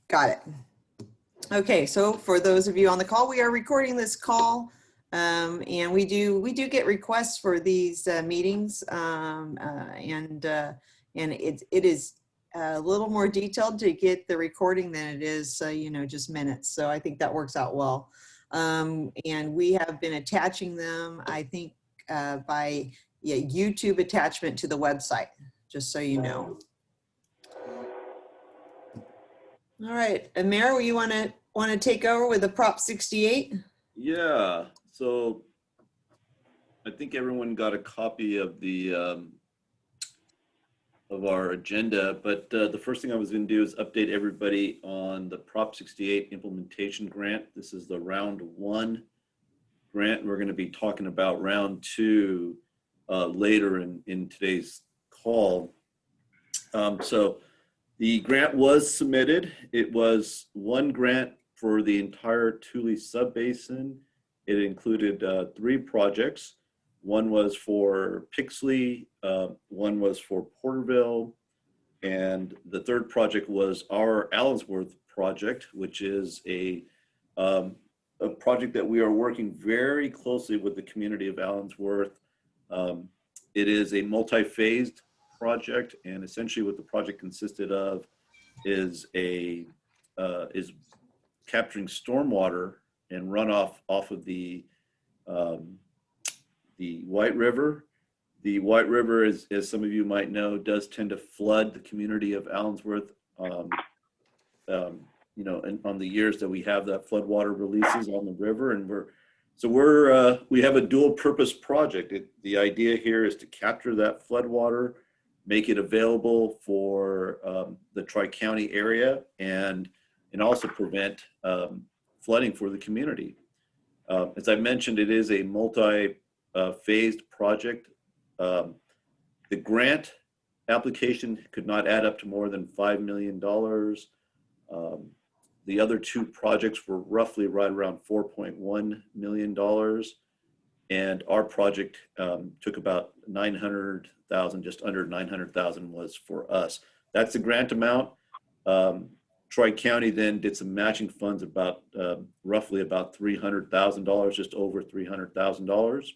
Got it. Okay, so for those of you on the call, we are recording this call, and we do get requests for these meetings, and it is a little more detailed to get the recording than it is, just minutes. So I think that works out well, and we have been attaching them, I think, by YouTube attachment to the website, just so you know. All right, Amir, you want to take over with the Prop 68? Yeah, so I think everyone got a copy of the of our agenda, but the first thing I was going to do is update everybody on the Prop 68 implementation grant. This is the round 1 grant. We're going to be talking about round 2 later in today's call. So the grant was submitted. It was one grant for the entire Tule subbasin. It included 3 projects. One was for Pixley, one was for Porterville, and the third project was our Allensworth project, which is a project that we are working very closly with the community of Allensworth. It is a multi-phased project, and essentially what the project consisted of is capturing stormwater and runoff off of the White River. The White River, as some of you might know, does tend to flood the community of Allensworth. And on the years that we have that floodwater releases on the river, and we have a dual purpose project. The idea here is to capture that floodwater, make it available for the Tri-County area, and also prevent flooding for the community. As I mentioned, it is a multi-phased project. The grant application could not add up to more than $5 million. The other 2 projects were roughly right around $4.1 million. And our project took about 900,000, just under 900,000 was for us. That's the grant amount. Tri-County then did some matching funds about roughly about $300,000, just over $300,000.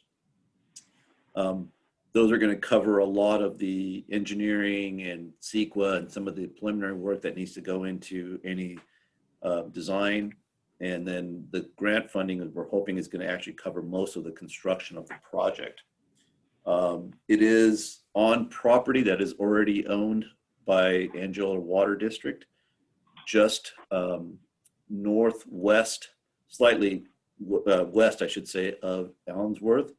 Those are going to cover a lot of the engineering and CEQA and some of the preliminary work that needs to go into any design. And then the grant funding, we're hoping, is going to actually cover most of the construction of the project. It is on property that is already owned by Angola Water District, just northwest, slightly west, I should say, of Allensworth.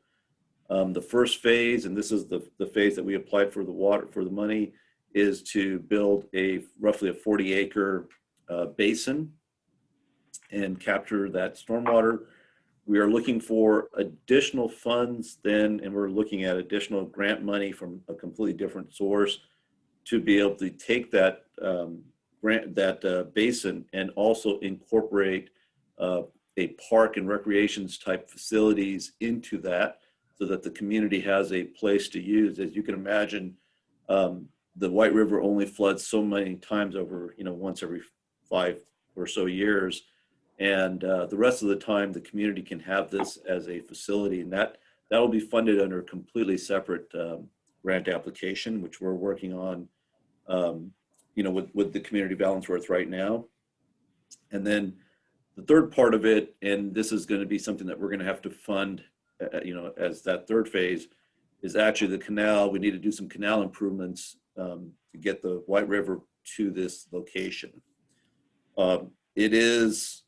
The first phase, and this is the phase that we applied for the money, is to build roughly a 40-acre basin and capture that stormwater. We are looking for additional funds then, and we're looking at additional grant money from a completely different source to be able to take that basin and also incorporate a park and recreations type facilities into that, so that the community has a place to use. As you can imagine, the White River only floods so many times over, once every 5 or so years. And the rest of the time, the community can have this as a facility, and that will be funded under a completely separate grant application, which we're working on, with the community of Allensworth right now. And then the third part of it, and this is going to be something that we're going to have to fund, as that third phase, is actually the canal. We need to do some canal improvements to get the White River to this location. It is,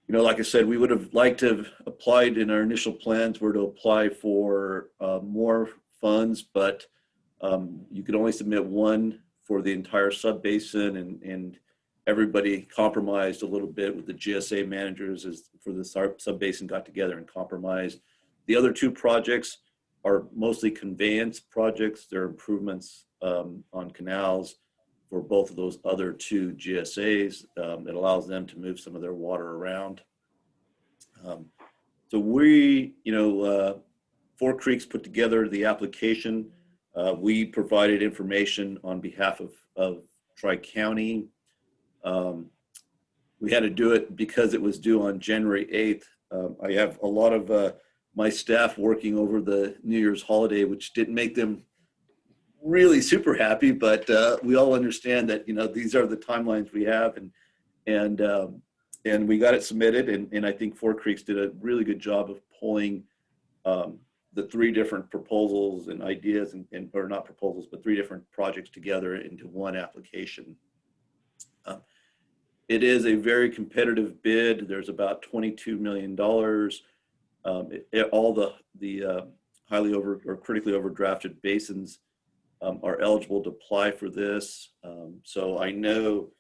like I said, we would have liked to have applied in our initial plans were to apply for more funds, but you could only submit one for the entire sub-basin, and everybody compromised a little bit with the GSA managers as for the sub-basin got together and compromised. The other 2 projects are mostly conveyance projects. They're improvements on canals for both of those other 2 GSAs. It allows them to move some of their water around. So we, Four Creeks put together the application. We provided information on behalf of Tri-County. we had to do it because it was due on January 8th. I have a lot of my staff working over the New Year's holiday, which didn't make them really super happy, but we all understand that, you know, these are the timelines we have, and we got it submitted, and I think Four Creeks did a really good job of pulling the three different proposals and ideas, or not proposals, but three different projects together into one application. It is a very competitive bid. There's about $22 million. All the highly over or critically overdrafted basins are eligible to apply for this. So I know,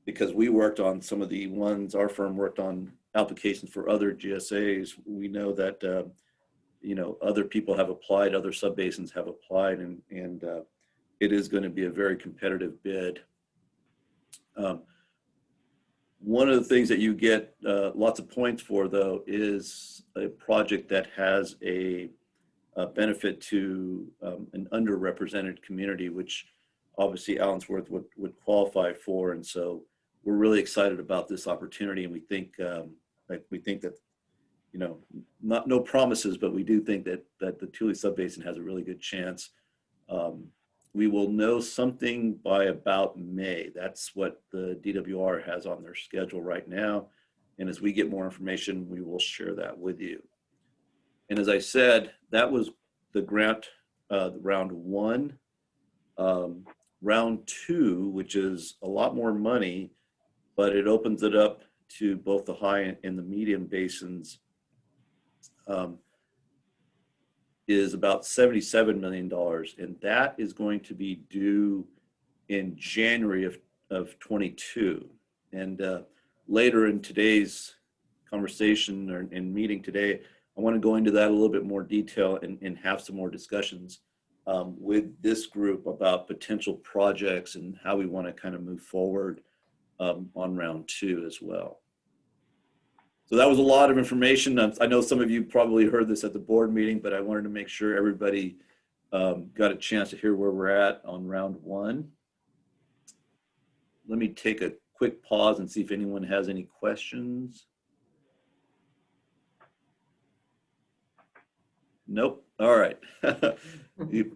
because we worked on some of the ones, our firm worked on applications for other GSAs, we know that you know, other people have applied, other subbasins have applied, and it is going to be a very competitive bid. One of the things that you get lots of points for, though, is a project that has a benefit to an underrepresented community, which obviously Allensworth would qualify for. And so we're really excited about this opportunity, and we think that, you know, no promises, but we do think that the Tule Subbasin has a really good chance. We will know something by about May. That's what the DWR has on their schedule right now. And as we get more information, we will share that with you. And as I said, that was the grant, round one. Round two, which is a lot more money, but it opens it up to both the high and the medium basins, is about $77 million. And that is going to be due in January of 22. And later in today's conversation or in meeting today, I want to go into that a little bit more detail and have some more discussions with this group about potential projects and how we want to kind of move forward on round two as well. So that was a lot of information. I know some of you probably heard this at the board meeting, but I wanted to make sure everybody got a chance to hear where we're at on round one. Let me take a quick pause and see if anyone has any questions. Nope. All right.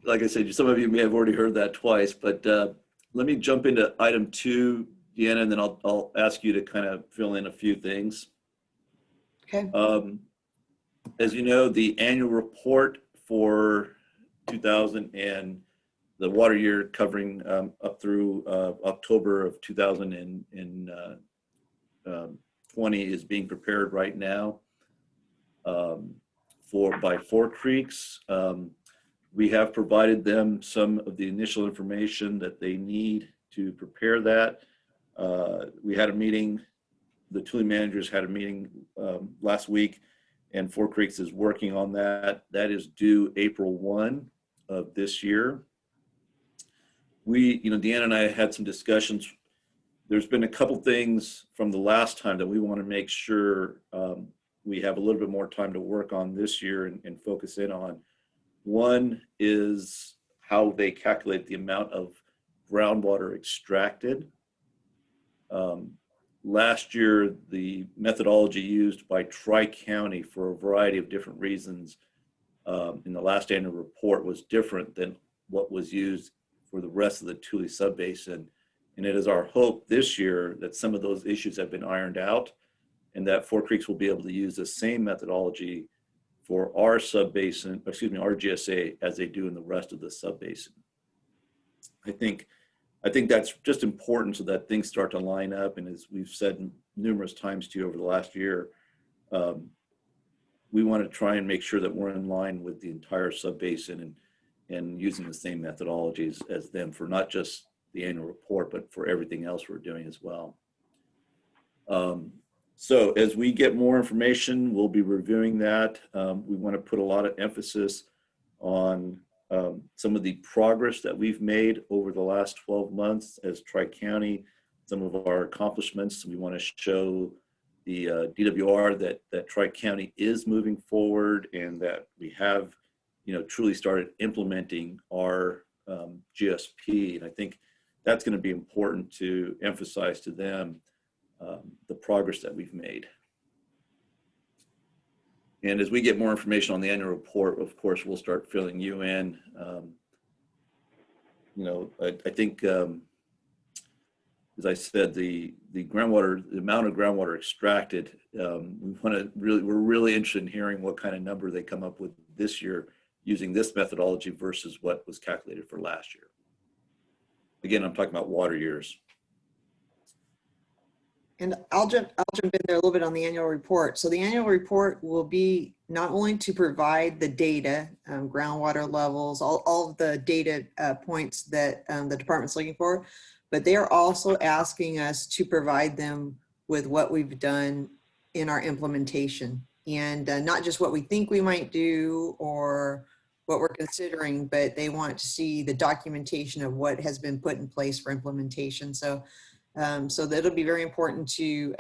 Like I said, some of you may have already heard that twice, but let me jump into item 2, Deanna, and then I'll ask you to kind of fill in a few things. Okay. As you know, the annual report for 2000 and the water year covering up through October of 2020 is being prepared right now by Four Creeks. We have provided them some of the initial information that they need to prepare that. We had a meeting, the Tule managers had a meeting last week, and Four Creeks is working on that. That is due April 1 of this year. Deanna and I had some discussions. There's been a couple things from the last time that we want to make sure we have a little bit more time to work on this year and focus in on. One is how they calculate the amount of groundwater extracted. Last year, the methodology used by Tri-County for a variety of different reasons in the last annual report was different than what was used for the rest of the Tule Subbasin. And it is our hope this year that some of those issues have been ironed out and that Four Creeks will be able to use the same methodology for our subbasin, our GSA, as they do in the rest of the subbasin. I think that's just important so that things start to line up. And as we've said numerous times to you over the last year, we want to try and make sure that we're in line with the entire subbasin and using the same methodologies as them for not just the annual report, but for everything else we're doing as well. So as we get more information, we'll be reviewing that. We want to put a lot of emphasis on some of the progress that we've made over the last 12 months as Tri-County, some of our accomplishments. We want to show the DWR that Tri-County is moving forward and that we have, truly started implementing our GSP. And I think that's going to be important to emphasize to them the progress that we've made. And as we get more information on the annual report, of course, we'll start filling you in. I think, as I said, the amount of groundwater extracted, we're really interested in hearing what kind of number they come up with this year using this methodology versus what was calculated for last year. Again, I'm talking about water years. And I'll jump in there a little bit on the annual report. So the annual report will be not only to provide the data, groundwater levels, all of the data points that the department's looking for, but they are also asking us to provide them with what we've done in our implementation, and not just what we think we might do or what we're considering, but they want to see the documentation of what has been put in place for implementation. So that'll be very important to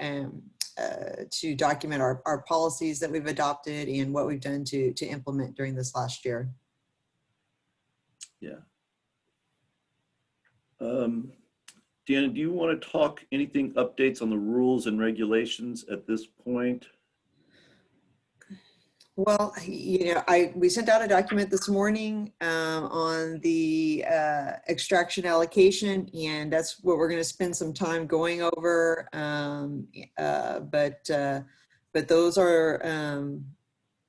document our policies that we've adopted and what we've done to implement during this last year. Yeah. Deanna, do you want to talk anything updates on the rules and regulations at this point? Well, we sent out a document this morning on the extraction allocation, and that's what we're going to spend some time going over. But those are,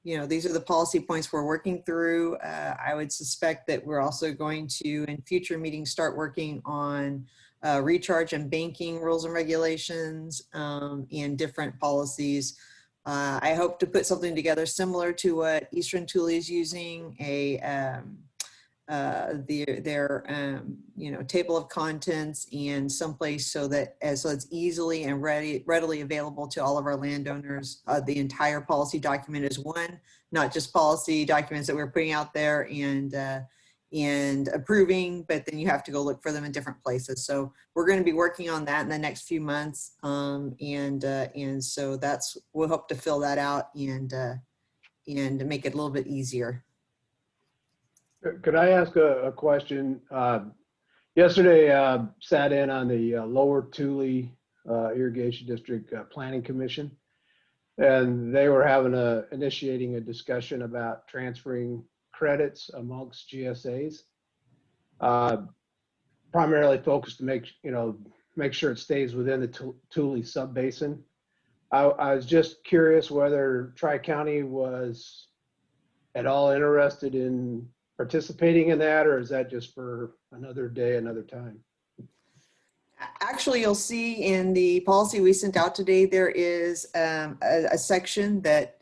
these are the policy points we're working through. I would suspect that we're also going to, in future meetings, start working on recharge and banking rules and regulations and different policies. I hope to put something together similar to what Eastern Thule is using, their table of contents and someplace so it's easily and readily available to all of our landowners. The entire policy document is one, not just policy documents that we're putting out there and approving, but then you have to go look for them in different places. So we're going to be working on that in the next few months. And so we'll hope to fill that out and make it a little bit easier. Could I ask a question? Yesterday, sat in on the Lower Thule Irrigation District Planning Commission, and they were initiating a discussion about transferring credits amongst GSAs, primarily focused to make sure it stays within the Thule sub-basin. I was just curious whether Tri-County was at all interested in participating in that, or is that just for another day, another time? Actually, you'll see in the policy we sent out today, there is a section that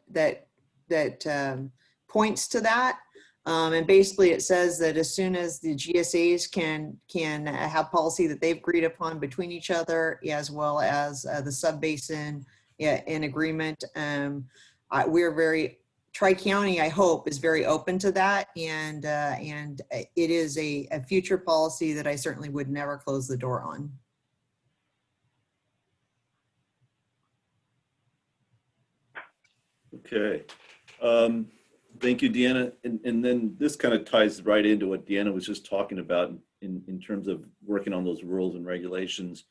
points to that. And basically it says that as soon as the GSAs can have policy that they've agreed upon between each other, as well as the sub-basin in agreement, Tri-County, I hope, is very open to that, and it is a future policy that I certainly would never close the door on. Okay. Thank you, Deanna. And then this kind of ties right into what Deanna was just talking about in terms of working on those rules and regulations.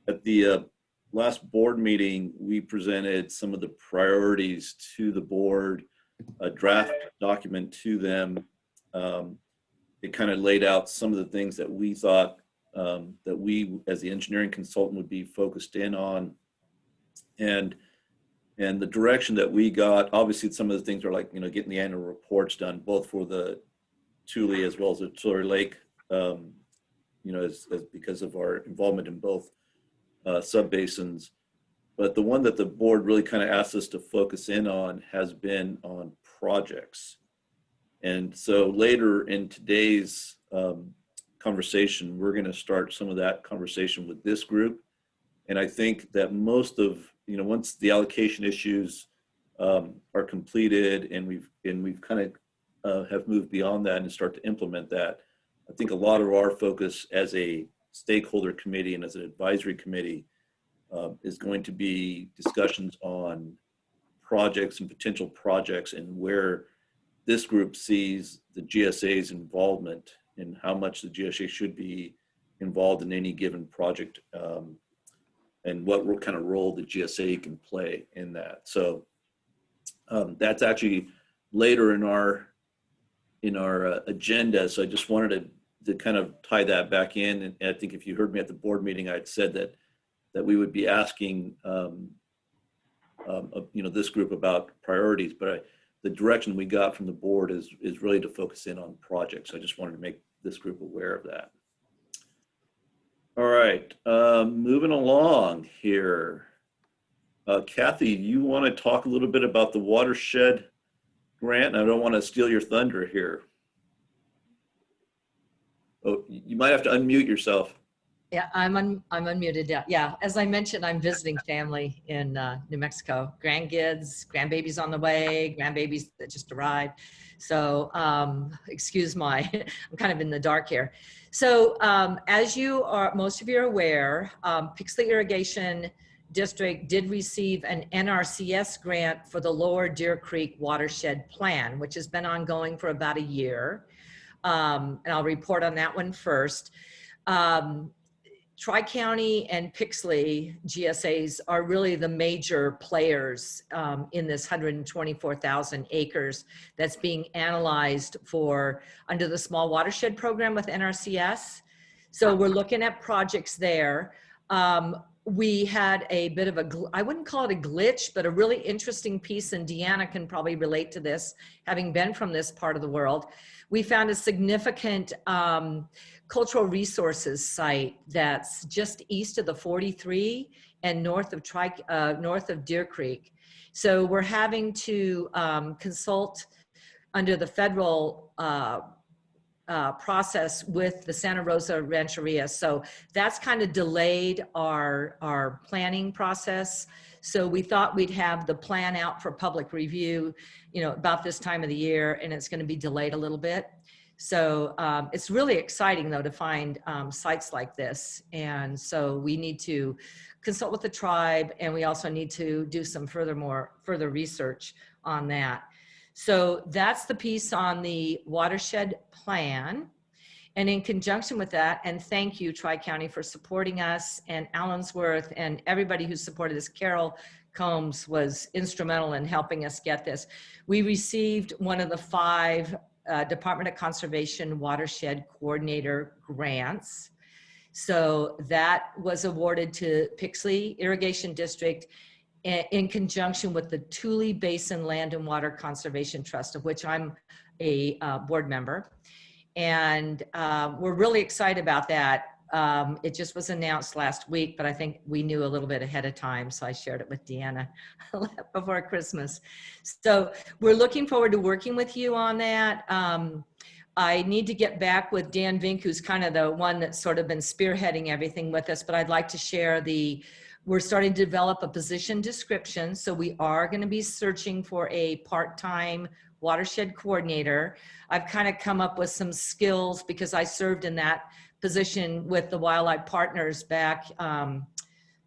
At the last board meeting, we presented some of the priorities to the board, a draft document to them. It kind of laid out some of the things that we thought that we, as the engineering consultant, would be focused in on. And the direction that we got, obviously some of the things are like, getting the annual reports done, both for the Thule as well as the Tulare Lake, as because of our involvement in both sub-basins. But the one that the board really kind of asked us to focus in on has been on projects. And so later in today's conversation, we're going to start some of that conversation with this group. And I think that most of, once the allocation issues are completed and we've kind of have moved beyond that and start to implement that, I think a lot of our focus as a stakeholder committee and as an advisory committee is going to be discussions on projects and potential projects and where this group sees the GSA's involvement and how much the GSA should be involved in any given project what kind of role the GSA can play in that. So that's actually later in our agenda. So I just wanted to kind of tie that back in. And I think if you heard me at the board meeting, I'd said that we would be asking this group about priorities, but the direction we got from the board is really to focus in on projects. I just wanted to make this group aware of that. All right, moving along here. Kathy, you want to talk a little bit about the watershed grant? I don't want to steal your thunder here. Oh, you might have to unmute yourself. Yeah, I'm unmuted. Yeah, as I mentioned, I'm visiting family in New Mexico. Grandbabies on the way, grandbabies that just arrived. So excuse my, I'm kind of in the dark here. So as most of you are aware, Pixley Irrigation District did receive an NRCS grant for the Lower Deer Creek Watershed Plan, which has been ongoing for about a year. And I'll report on that one first. Tri-County and Pixley GSAs are really the major players in this 124,000 acres that's being analyzed under the Small Watershed Program with NRCS. So we're looking at projects there. We had a bit of I wouldn't call it a glitch, but a really interesting piece, and Deanna can probably relate to this, having been from this part of the world. We found a significant cultural resources site that's just east of the 43 and north of Deer Creek. So we're having to consult under the federal process with the Santa Rosa Rancheria. So that's kind of delayed our planning process. So we thought we'd have the plan out for public review, about this time of the year, and it's going to be delayed a little bit. So it's really exciting though to find sites like this. And so we need to consult with the tribe, and we also need to do some further research on that. So that's the piece on the watershed plan. And in conjunction with that, and thank you, Tri-County, for supporting us, and Allensworth and everybody who supported this. Carol Combs was instrumental in helping us get this. We received one of the 5 Department of Conservation Watershed Coordinator grants. So that was awarded to Pixley Irrigation District in conjunction with the Tule Basin Land and Water Conservation Trust, of which I'm a board member. And we're really excited about that. It just was announced last week, but I think we knew a little bit ahead of time, so I shared it with Deanna before Christmas. So we're looking forward to working with you on that. I need to get back with Dan Vink, who's kind of the one that's sort of been spearheading everything with us, but I'd like to share we're starting to develop a position description. So we are going to be searching for a part-time watershed coordinator. I've kind of come up with some skills because I served in that position with the Wildlife Partners back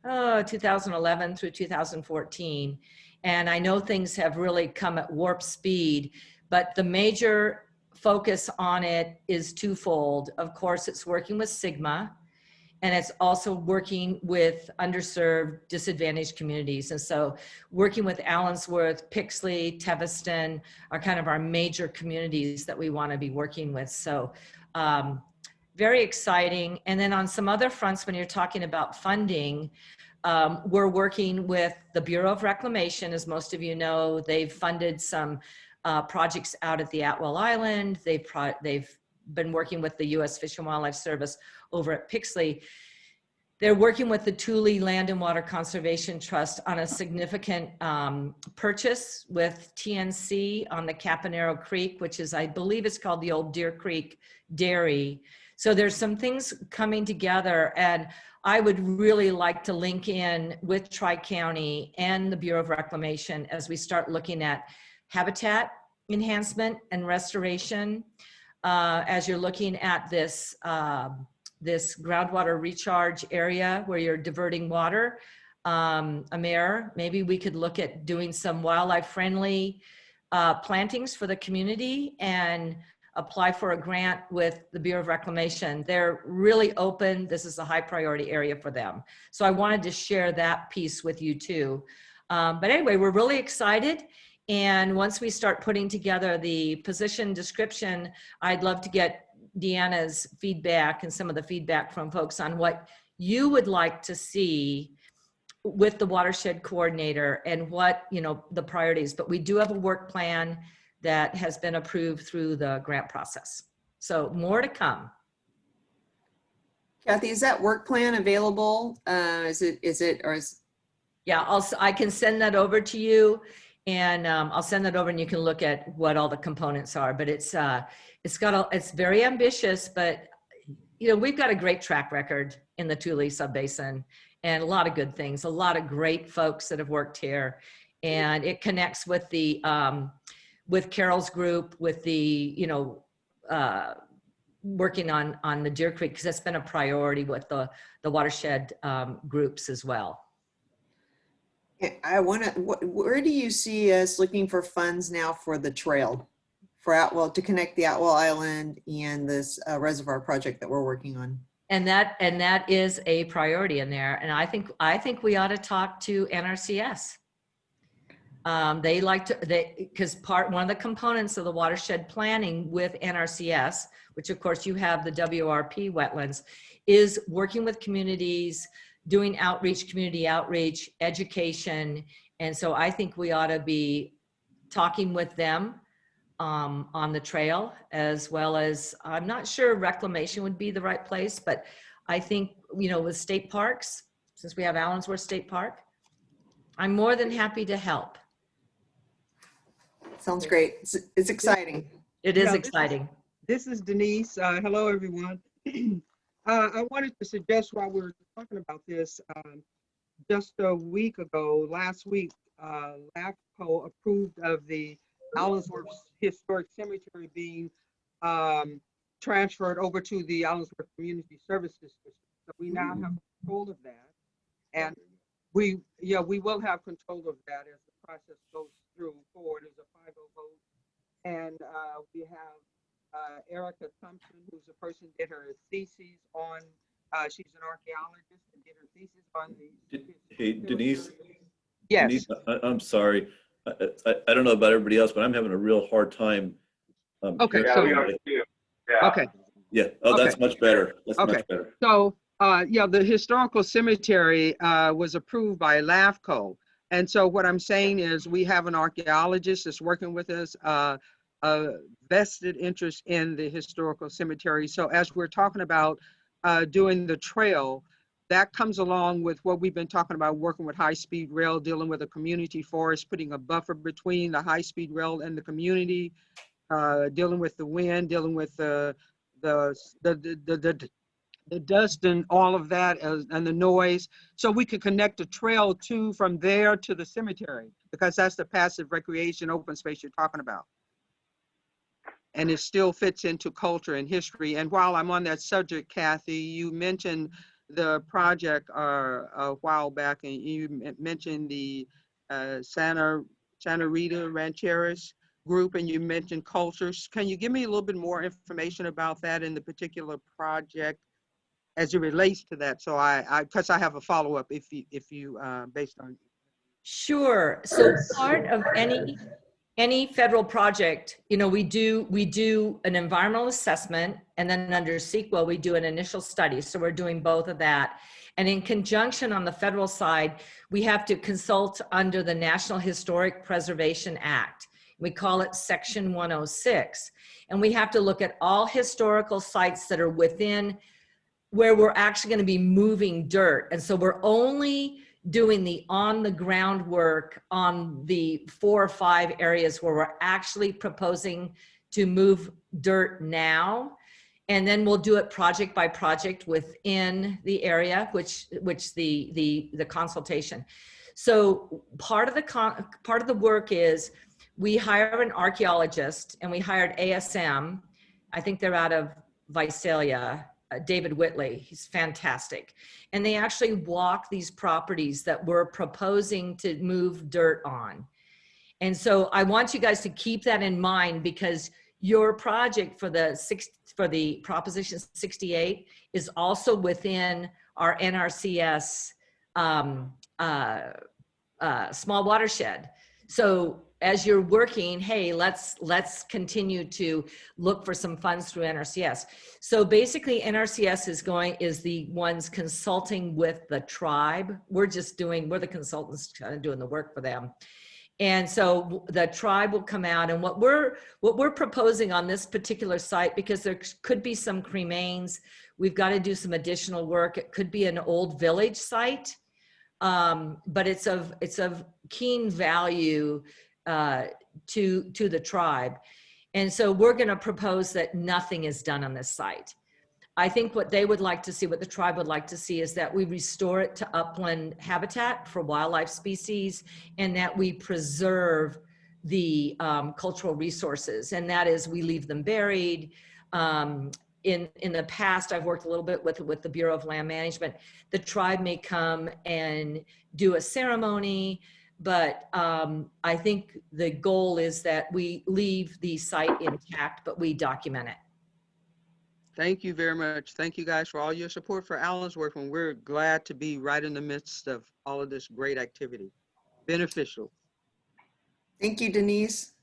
2011 through 2014. And I know things have really come at warp speed, but the major focus on it is twofold. Of course, it's working with Sigma, and it's also working with underserved, disadvantaged communities. And so working with Allensworth, Pixley, Teviston are kind of our major communities that we want to be working with. So very exciting. And then on some other fronts, when you're talking about funding, we're working with the Bureau of Reclamation. As most of you know, they've funded some projects out at the Atwell Island. They've been working with the U.S. Fish and Wildlife Service over at Pixley. They're working with the Tule Land and Water Conservation Trust on a significant purchase with TNC on the Caponero Creek, which is, I believe it's called the old Deer Creek Dairy. So there's some things coming together, and I would really like to link in with Tri-County and the Bureau of Reclamation as we start looking at habitat enhancement and restoration. As you're looking at this groundwater recharge area where you're diverting water, Amer, maybe we could look at doing some wildlife friendly plantings for the community and apply for a grant with the Bureau of Reclamation. They're really open. This is a high priority area for them. So I wanted to share that piece with you too. But anyway, we're really excited. And once we start putting together the position description, I'd love to get Deanna's feedback and some of the feedback from folks on what you would like to see with the watershed coordinator and what, you know, the priorities. But we do have a work plan that has been approved through the grant process. So more to come. Kathy, is that work plan available? Yeah, I can send that over to you, and I'll send that over and you can look at what all the components are. But it's very ambitious, but you know, we've got a great track record in the Tule Subbasin and a lot of good things, a lot of great folks that have worked here, and it connects with the with Carol's group, with the, you know, working on the Deer Creek, because that's been a priority with the watershed groups as well. I want to, where do you see us looking for funds now for the trail for Atwell, to connect the Atwell Island and this reservoir project that we're working on? And that is a priority in there. And I think we ought to talk to NRCS. They like to, because one of the components of the watershed planning with NRCS, which of course you have the WRP wetlands, is working with communities, doing outreach, community outreach, education. And so I think we ought to be talking with them on the trail, as well as, I'm not sure reclamation would be the right place, but I think, you know, with state parks, since we have Allensworth State Park, I'm more than happy to help. Sounds great. It's exciting. It is exciting. This is Denise. Hello, everyone. I wanted to suggest while we were talking about this, just a week ago, last week, LAFCO approved of the Allensworth Historic Cemetery being transferred over to the Allensworth Community Services District. So we now have control of that. And we will have control of that as the process goes through forward as a 5-0 vote. And we have Erica Thompson, who's a person did her thesis on, she's an archaeologist and did her thesis on the. Hey, Denise. Yes. Denise, I'm sorry. I don't know about everybody else, but I'm having a real hard time. Okay. Hearing Okay. Yeah. Oh, that's Okay. much better. That's Okay. much better. So, the historical cemetery was approved by LAFCO. And so what I'm saying is we have an archaeologist that's working with us, a vested interest in the historical cemetery. So as we're talking about doing the trail, that comes along with what we've been talking about, working with high-speed rail, dealing with a community forest, putting a buffer between the high-speed rail and the community, dealing with the wind, dealing with the dust and all of that, and the noise. So we could connect the trail from there to the cemetery, because that's the passive recreation open space you're talking about. And it still fits into culture and history. And while I'm on that subject, Kathy, you mentioned the project a while back, and you mentioned the Santa Rita Rancheras group, and you mentioned cultures. Can you give me a little bit more information about that in the particular project as it relates to that? So because I have a follow-up if you based on. Sure. So part of any federal project, you know, we do an environmental assessment, and then under CEQA, we do an initial study. So we're doing both of that. And in conjunction on the federal side, we have to consult under the National Historic Preservation Act. We call it Section 106. And we have to look at all historical sites that are within where we're actually going to be moving dirt. And so we're only doing the on the ground work on the 4 or 5 areas where we're actually proposing to move dirt now. And then we'll do it project by project within the area, which the consultation. So part of the work is we hire an archaeologist, and we hired ASM. I think they're out of Visalia. David Whitley, he's fantastic. And they actually walk these properties that we're proposing to move dirt on. And so I want you guys to keep that in mind, because your project for the Proposition 68 is also within our NRCS small watershed. So as you're working, hey, let's continue to look for some funds through NRCS. So basically NRCS is the ones consulting with the tribe. We're the consultants kind of doing the work for them. And so the tribe will come out, and what we're proposing on this particular site, because there could be some cremains, we've got to do some additional work. It could be an old village site, but it's of keen value to the tribe. And so we're going to propose that nothing is done on this site. I think what they would like to see, what the tribe would like to see, is that we restore it to upland habitat for wildlife species, and that we preserve the cultural resources. And that is, we leave them buried. In the past, I've worked a little bit with the Bureau of Land Management. The tribe may come and do a ceremony, but I think the goal is that we leave the site intact, but we document it. Thank you very much. Thank you guys for all your support for Alan's work, and we're glad to be right in the midst of all of this great activity. Beneficial. Thank you, Denise.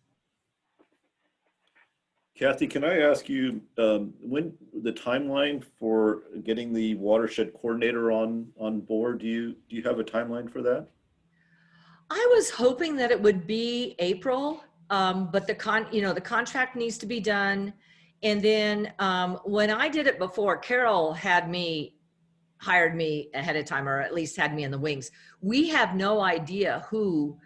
Kathy, can I ask you when the timeline for getting the watershed coordinator on board? Do you have a timeline for that? I was hoping that it would be April, but the contract needs to be done. And then when I did it before, Carol hired me ahead of time, or at least had me in the wings. We have no idea who.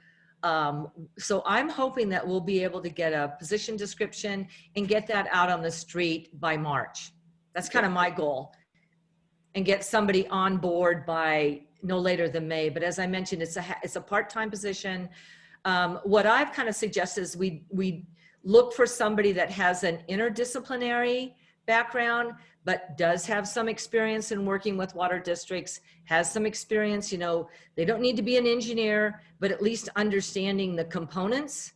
So I'm hoping that we'll be able to get a position description and get that out on the street by March. That's kind of my goal. And get somebody on board by no later than May. But as I mentioned, it's a part-time position. What I've kind of suggested is we look for somebody that has an interdisciplinary background, but does have some experience in working with water districts, has some experience, they don't need to be an engineer, but at least understanding the components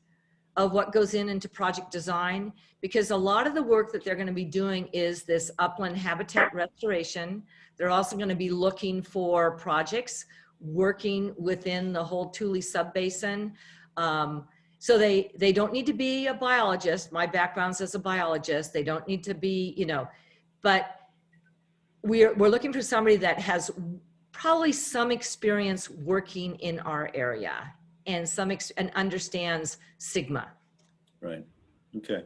of what goes into project design, because a lot of the work that they're going to be doing is this upland habitat restoration. They're also going to be looking for projects working within the whole Tule subbasin. So they don't need to be a biologist. My background's as a biologist. They don't need to be, but we're looking for somebody that has probably some experience working in our area and and understands Sigma. Right. Okay.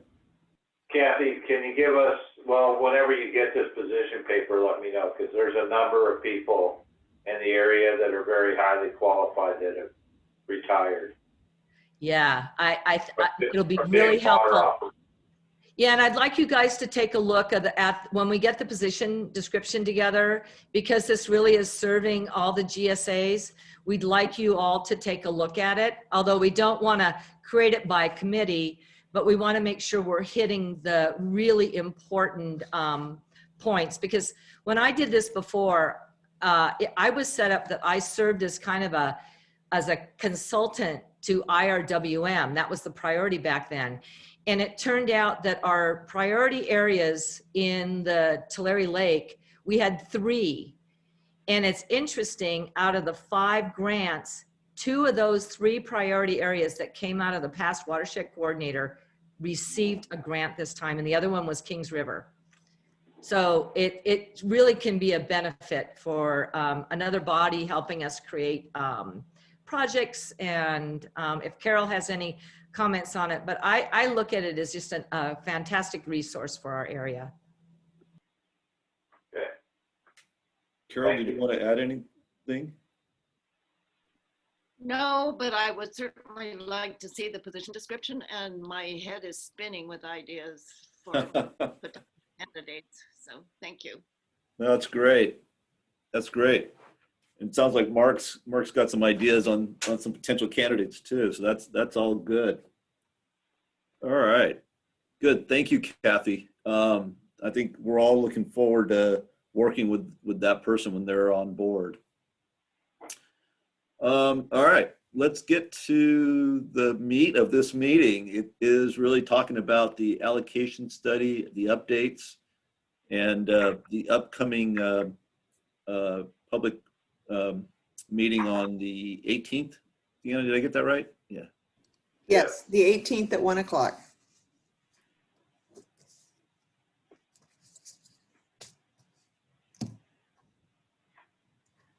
Kathy, can you give us, whenever you get this position paper, let me know, because there's a number of people in the area that are very highly qualified that have retired. Yeah, it'll be really helpful. Yeah, and I'd like you guys to take a look at when we get the position description together, because this really is serving all the GSAs. We'd like you all to take a look at it, although we don't want to create it by committee, but we want to make sure we're hitting the really important points. Because when I did this before, I was set up that I served as kind of as a consultant to IRWM. That was the priority back then. And it turned out that our priority areas in the Tulare Lake, we had 3. And it's interesting, out of the 5 grants, 2 of those 3 priority areas that came out of the past watershed coordinator received a grant this time, and the other one was Kings River. So it really can be a benefit for another body helping us create projects. And if Carol has any comments on it, but I look at it as just a fantastic resource for our area. Okay. Carol, did you want to add anything? No, but I would certainly like to see the position description, and my head is spinning with ideas for potential candidates. So thank you. That's great. That's great. It sounds like Mark's got some ideas on some potential candidates too. So that's all good. All right. Good. Thank you, Kathy. I think we're all looking forward to working with that person when they're on board. All right. let's get to the meat of this meeting. It is really talking about the allocation study, the updates, and the upcoming public meeting on the 18th. Deanna, did I get that right? Yeah. Yes, the 18th at 1 o'clock.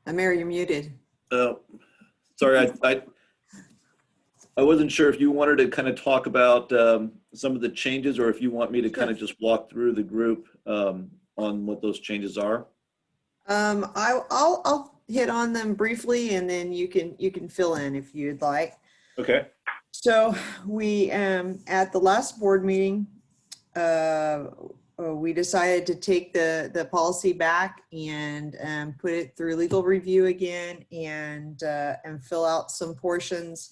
Mary, you're muted. Sorry, I wasn't sure if you wanted to kind of talk about some of the changes, or if you want me to kind of just walk through the group on what those changes are. I'll hit on them briefly, and then you can fill in if you'd like. Okay. So we at the last board meeting, we decided to take the policy back and put it through legal review again, and fill out some portions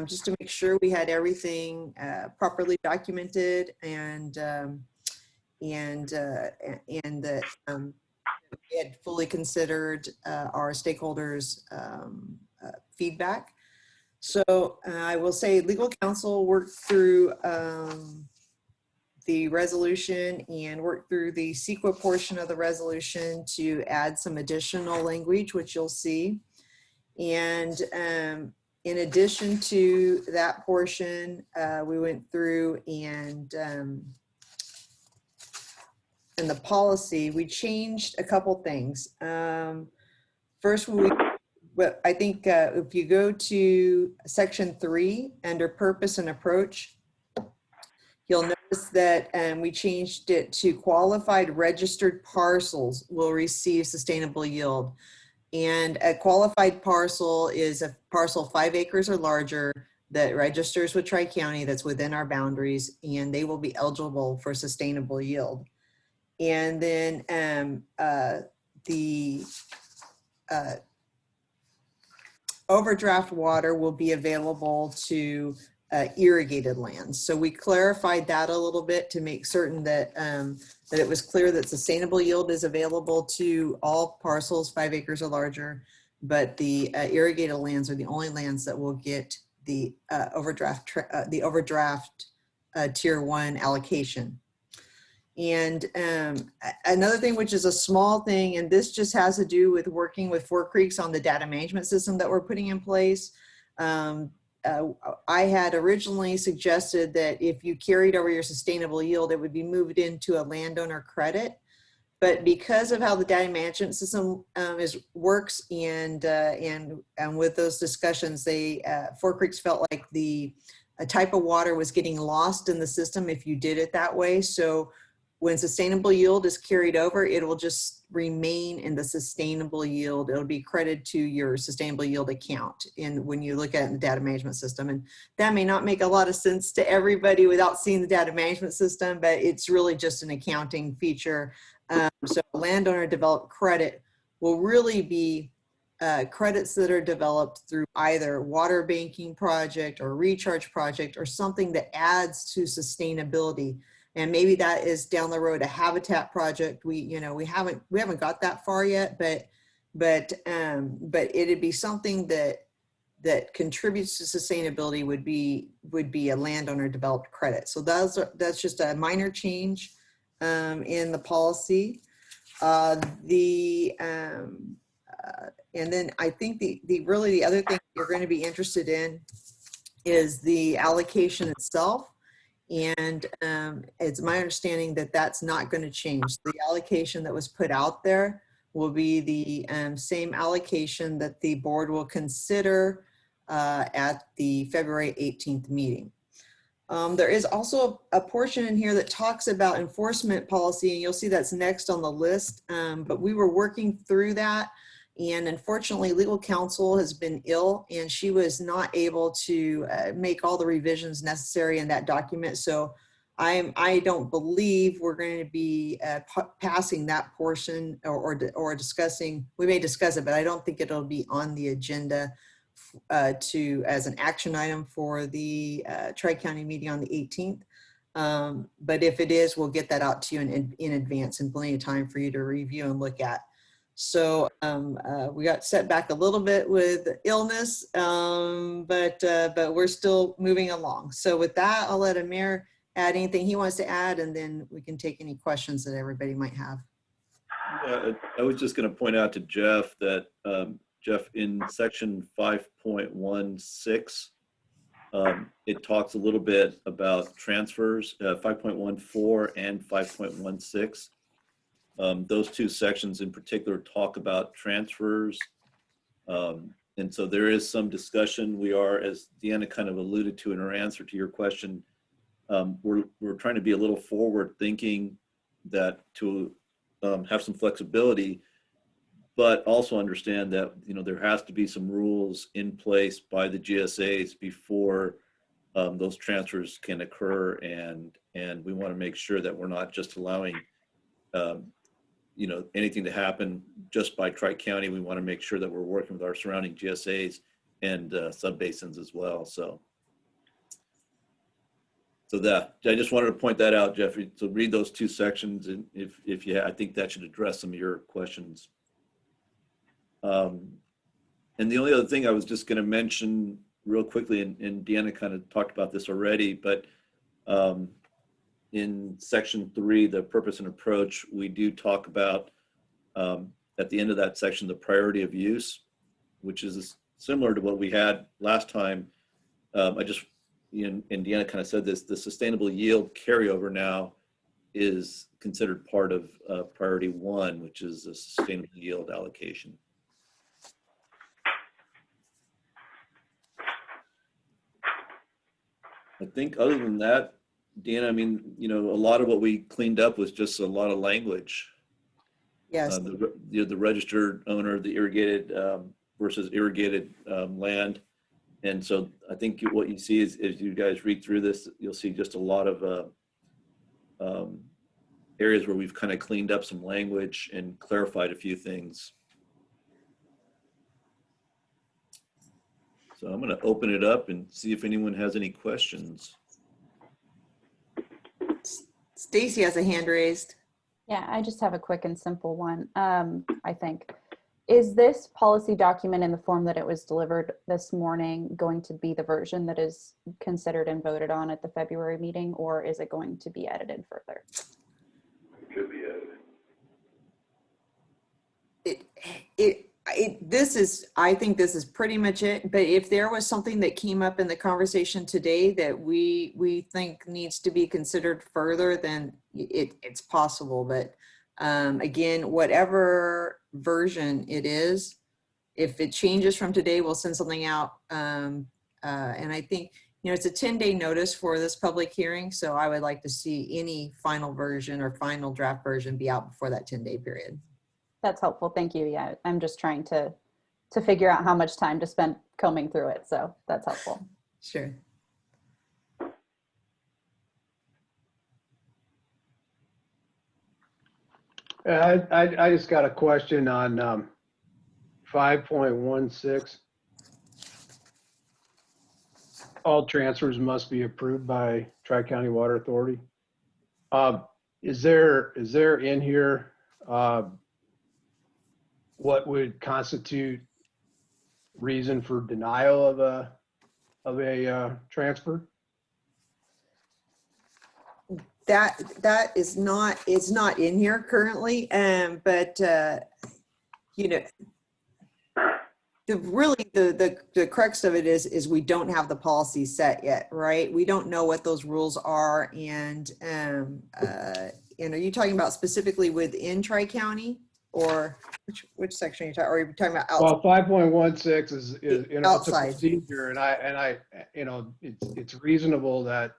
just to make sure we had everything properly documented, and that we had fully considered our stakeholders' feedback. So I will say legal counsel worked through the resolution and worked through the CEQA portion of the resolution to add some additional language, which you'll see. And in addition to that portion, we went through and in the policy, we changed a couple things. First, I think if you go to section 3 under purpose and approach, you'll notice that we changed it to qualified registered parcels will receive sustainable yield. And a qualified parcel is a parcel 5 acres or larger that registers with Tri-County, that's within our boundaries, and they will be eligible for sustainable yield. And then the overdraft water will be available to irrigated lands. So we clarified that a little bit to make certain that that it was clear that sustainable yield is available to all parcels 5 acres or larger, but the irrigated lands are the only lands that will get the overdraft tier 1 allocation. And another thing, which is a small thing, and this just has to do with working with Four Creeks on the data management system that we're putting in place. I had originally suggested that if you carried over your sustainable yield, it would be moved into a landowner credit. But because of how the data management system works, and with those discussions, Four Creeks felt like a type of water was getting lost in the system if you did it that way. So when sustainable yield is carried over, it will just remain in the sustainable yield. It'll be credited to your sustainable yield account when you look at it in the data management system. And that may not make a lot of sense to everybody without seeing the data management system, but it's really just an accounting feature. So landowner developed credit will really be credits that are developed through either water banking project or recharge project or something that adds to sustainability. And maybe that is down the road a habitat project. We haven't got that far yet, but it'd be something that contributes to sustainability would be a landowner developed credit. So that's just a minor change in the policy. And then I think the other thing you're going to be interested in is the allocation itself. And it's my understanding that that's not going to change. The allocation that was put out there will be the same allocation that the board will consider at the February 18th meeting. There is also a portion in here that talks about enforcement policy, and you'll see that's next on the list. But we were working through that. And unfortunately, legal counsel has been ill, and she was not able to make all the revisions necessary in that document. So I don't believe we're going to be passing that portion or discussing. We may discuss it, but I don't think it'll be on the agenda as an action item for the Tri-County meeting on the 18th. But if it is, we'll get that out to you in advance and plenty of time for you to review and look at. So we got set back a little bit with illness, but we're still moving along. So with that, I'll let Amir add anything he wants to add, and then we can take any questions that everybody might have. Yeah, I was just going to point out to Jeff that, Jeff, in section 5.16, it talks a little bit about transfers, 5.14 and 5.16. Those two sections in particular talk about transfers. And so there is some discussion. We are, as Deanna kind of alluded to in her answer to your question, we're trying to be a little forward thinking that to have some flexibility, but also understand that, you know, there has to be some rules in place by the GSAs before those transfers can occur. And we want to make sure that we're not just allowing, you know, anything to happen just by Tri-County. We want to make sure that we're working with our surrounding GSAs and subbasins as well. So that, I just wanted to point that out, Jeffrey. So read those two sections, and if you, I think that should address some of your questions. And the only other thing I was just going to mention real quickly, and Deanna kind of talked about this already, but in section 3, the purpose and approach, we do talk about at the end of that section, the priority of use, which is similar to what we had last time. And Deanna kind of said this, the sustainable yield carryover now is considered part of priority 1, which is a sustainable yield allocation. I think other than that, Deanna, I mean, you know, a lot of what we cleaned up was just a lot of language. Yes. The registered owner, the irrigated versus irrigated land. And so I think what you see is, as you guys read through this, you'll see just a lot of areas where we've kind of cleaned up some language and clarified a few things. So I'm going to open it up and see if anyone has any questions. Stacy has a hand raised. Yeah, I just have a quick and simple one. I think, is this policy document in the form that it was delivered this morning going to be the version that is considered and voted on at the February meeting, or is it going to be edited further? It could be edited. I think this is pretty much it, but if there was something that came up in the conversation today that we think needs to be considered further, then it's possible. But again, whatever version it is, if it changes from today, we'll send something out. And I think, you know, it's a 10-day notice for this public hearing. So I would like to see any final version or final draft version be out before that 10-day period. That's helpful. Thank you. Yeah, I'm just trying to figure out how much time to spend combing through it. So that's helpful. Sure. I just got a question on 5.16. All transfers must be approved by Tri-County Water Authority. Is there in here what would constitute reason for denial of a transfer? That is not, it's not in here currently, but you know, the crux of it is we don't have the policy set yet, right? We don't know what those rules are, and are you talking about specifically within Tri-County, or which section are you talking? Or are you talking about outside? Well, 5.16 is you know, it's a Outside. procedure, and I you know, it's reasonable that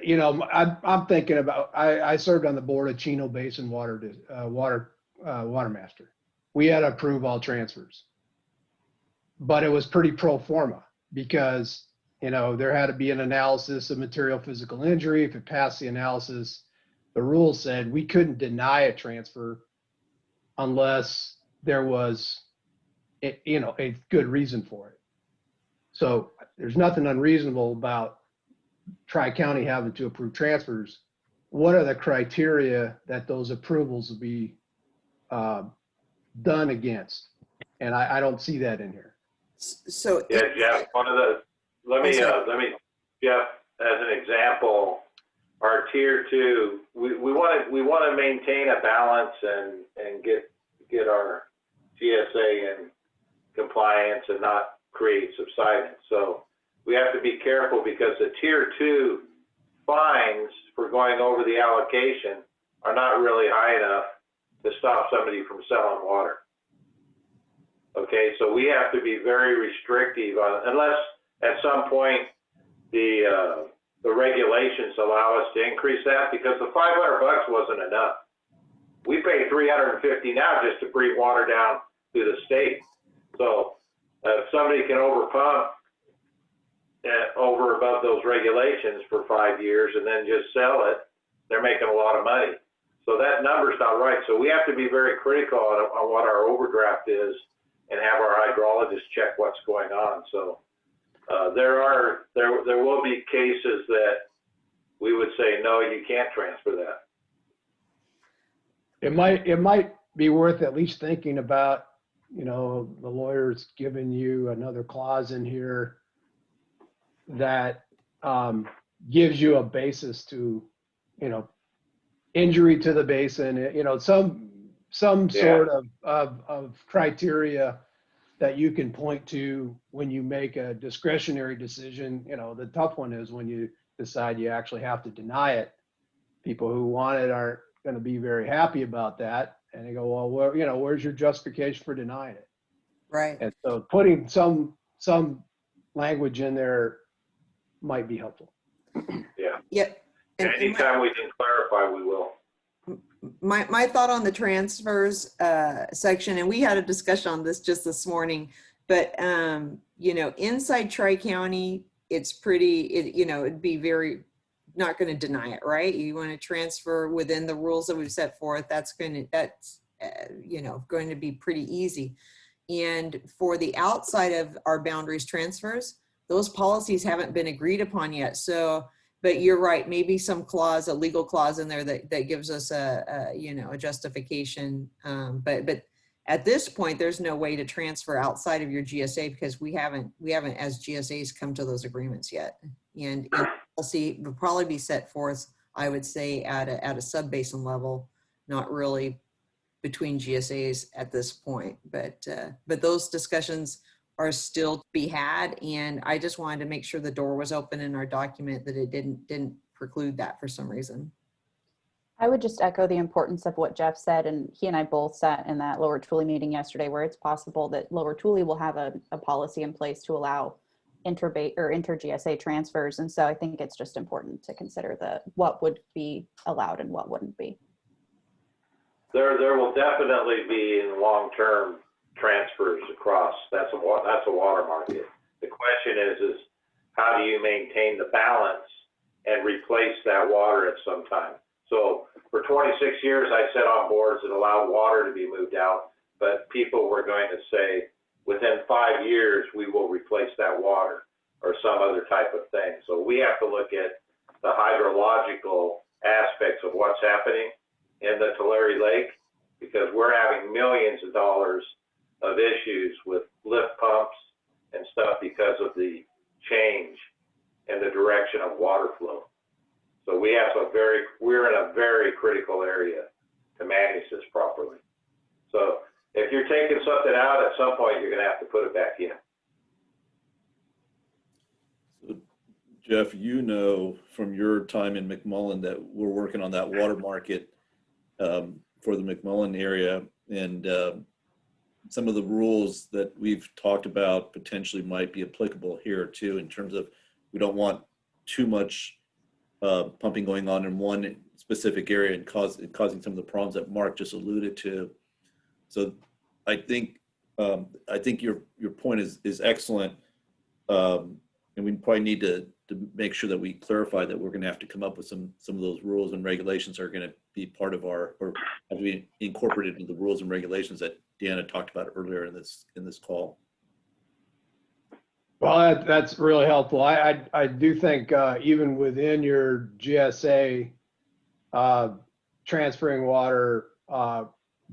you know, I'm thinking about, I served on the board of Chino Basin Watermaster. We had to approve all transfers, but it was pretty pro forma because, you know, there had to be an analysis of material physical injury. If it passed the analysis, the rule said we couldn't deny a transfer unless there was, you know, a good reason for it. So there's nothing unreasonable about Tri-County having to approve transfers. What are the criteria that those approvals will be done against. And I don't see that in here. So Yeah, Jeff, let me, Jeff, as an example, our tier 2, we want to maintain a balance and get our GSA in compliance and not create subsidence. So we have to be careful because the tier 2 fines for going over the allocation are not really high enough to stop somebody from selling water. Okay, so we have to be very restrictive unless at some point the regulations allow us to increase that, because the $500 wasn't enough. We pay $350 now just to bring water down to the state. So if somebody can overpump over above those regulations for 5 years and then just sell it, they're making a lot of money. So that number's not right. So we have to be very critical on what our overdraft is and have our hydrologist check what's going on. So there will be cases that we would say, no, you can't transfer that. It might be worth at least thinking about, you know, the lawyer's giving you another clause in here that gives you a basis to, you know, injury to the basin, you know, some sort of criteria that you can point to when you make a discretionary decision. You know, the tough one is when you decide you actually have to deny it. People who want it aren't going to be very happy about that. And they go, well, where, you know, where's your justification for denying it? right. And so putting some language in there might be helpful. Yeah. Yep. And Anytime we can clarify, we will. my thought on the transfers section, and we had a discussion on this just this morning, but you know, inside Tri-County, it's pretty, you know, it'd be very, not going to deny it, right? You want to transfer within the rules that we've set forth. That's you know, going to be pretty easy. And for the outside of our boundaries transfers, those policies haven't been agreed upon yet. So, but you're right, maybe some clause, a legal clause in there that gives us you know, a justification. But at this point, there's no way to transfer outside of your GSA because we haven't as GSAs come to those agreements yet. And policy will probably be set forth, I would say, at a sub-basin level, not really between GSAs at this point. But those discussions are still to be had, and I just wanted to make sure the door was open in our document, that it didn't preclude that for some reason. I would just echo the importance of what Jeff said, and he and I both sat in that Lower Tule meeting yesterday, where it's possible that Lower Tule will have a policy in place to allow inter-GSA transfers, and so I think it's just important to consider what would be allowed and what wouldn't be. There will definitely be in long-term transfers across. That's a water market. The question is how do you maintain the balance and replace that water at some time? So for 26 years, I sat on boards that allowed water to be moved out, but people were going to say, within 5 years, we will replace that water or some other type of thing. So we have to look at the hydrological aspects of what's happening in the Tulare Lake, because we're having millions of dollars of issues with lift pumps and stuff because of the change in the direction of water flow. So we're in a very critical area to manage this properly. So if you're taking something out, at some point you're going to have to put it back in. So, Jeff, you know from your time in McMullen that we're working on that water market for the McMullen area, and some of the rules that we've talked about potentially might be applicable here too, in terms of we don't want too much pumping going on in one specific area and causing some of the problems that Mark just alluded to. So I think your point is excellent, and we probably need to make sure that we clarify that we're going to have to come up with some of those rules and regulations are going to be part of or have to be incorporated into the rules and regulations that Deanna talked about earlier in this call. Well, that's really helpful. I do think even within your GSA, transferring water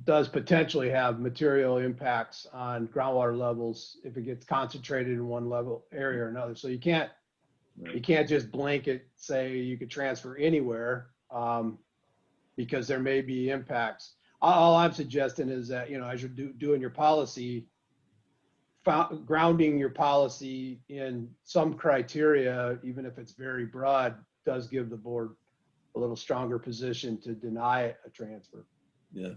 does potentially have material impacts on groundwater levels if it gets concentrated in one level area or another. So you can't just blanket say you could transfer anywhere, because there may be impacts. All I'm suggesting is that, you know, as you're doing your policy, grounding your policy in some criteria, even if it's very broad, does give the board a little stronger position to deny a transfer. Yeah.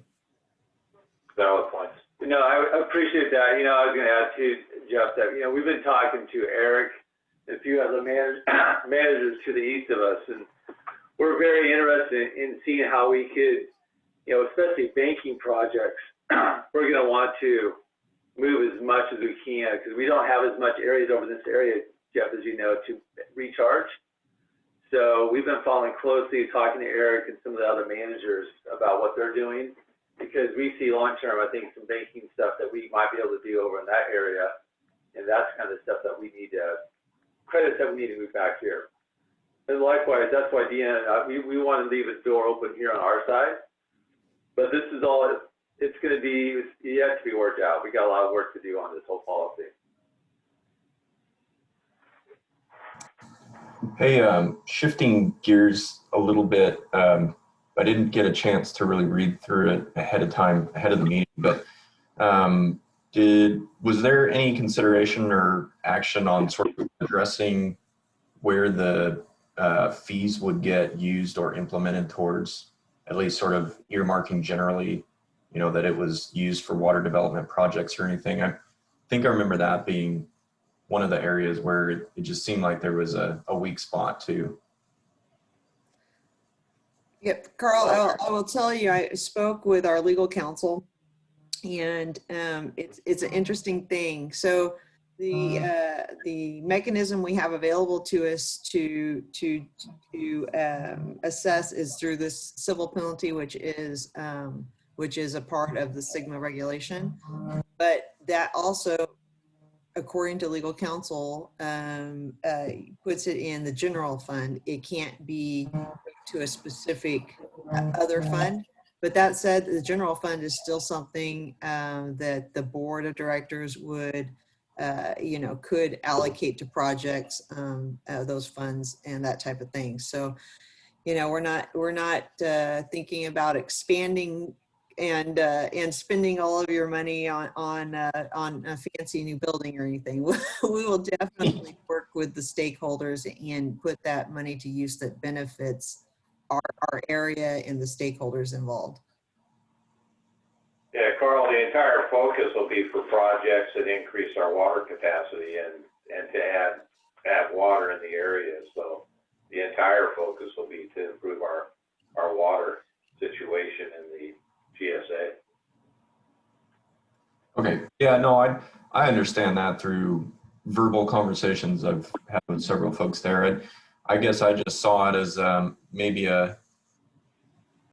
Valid points. No, I appreciate that. You know, I was going to ask you, Jeff, that, you know, we've been talking to Eric and a few other managers to the east of us, and we're very interested in seeing how we could, you know, especially banking projects, we're going to want to move as much as we can because we don't have as much areas over this area, Jeff, as you know, to recharge. So we've been following closely, talking to Eric and some of the other managers about what they're doing, because we see long-term, I think, some banking stuff that we might be able to do over in that area. And that's kind of stuff that we need to, credits that we need to move back here. And likewise, that's why Deanna, we want to leave a door open here on our side. But this is all, it's going to be yet to be worked out. We got a lot of work to do on this whole policy. Hey, shifting gears a little bit, I didn't get a chance to really read through it ahead of the meeting, but was there any consideration or action on sort of addressing where the fees would get used or implemented towards, at least sort of earmarking generally, you know, that it was used for water development projects or anything? I think I remember that being one of the areas where it just seemed like there was a weak spot too. Yep, Carl, I will tell you, I spoke with our legal counsel, and it's an interesting thing. So the mechanism we have available to us to assess is through this civil penalty, which is a part of the SGMA regulation, but that also, according to legal counsel, puts it in the general fund. It can't be to a specific other fund. But that said, the general fund is still something that the board of directors would, you know, could allocate to projects, those funds and that type of thing. So, you know, we're not thinking about expanding and spending all of your money on a fancy new building or anything. We will definitely work with the stakeholders and put that money to use that benefits our area and the stakeholders involved. Yeah, Carl, the entire focus will be for projects that increase our water capacity and to add water in the area. So the entire focus will be to improve our water situation in the GSA. Okay. Yeah, no, I understand that through verbal conversations I've had with several folks there. I guess I just saw it as maybe a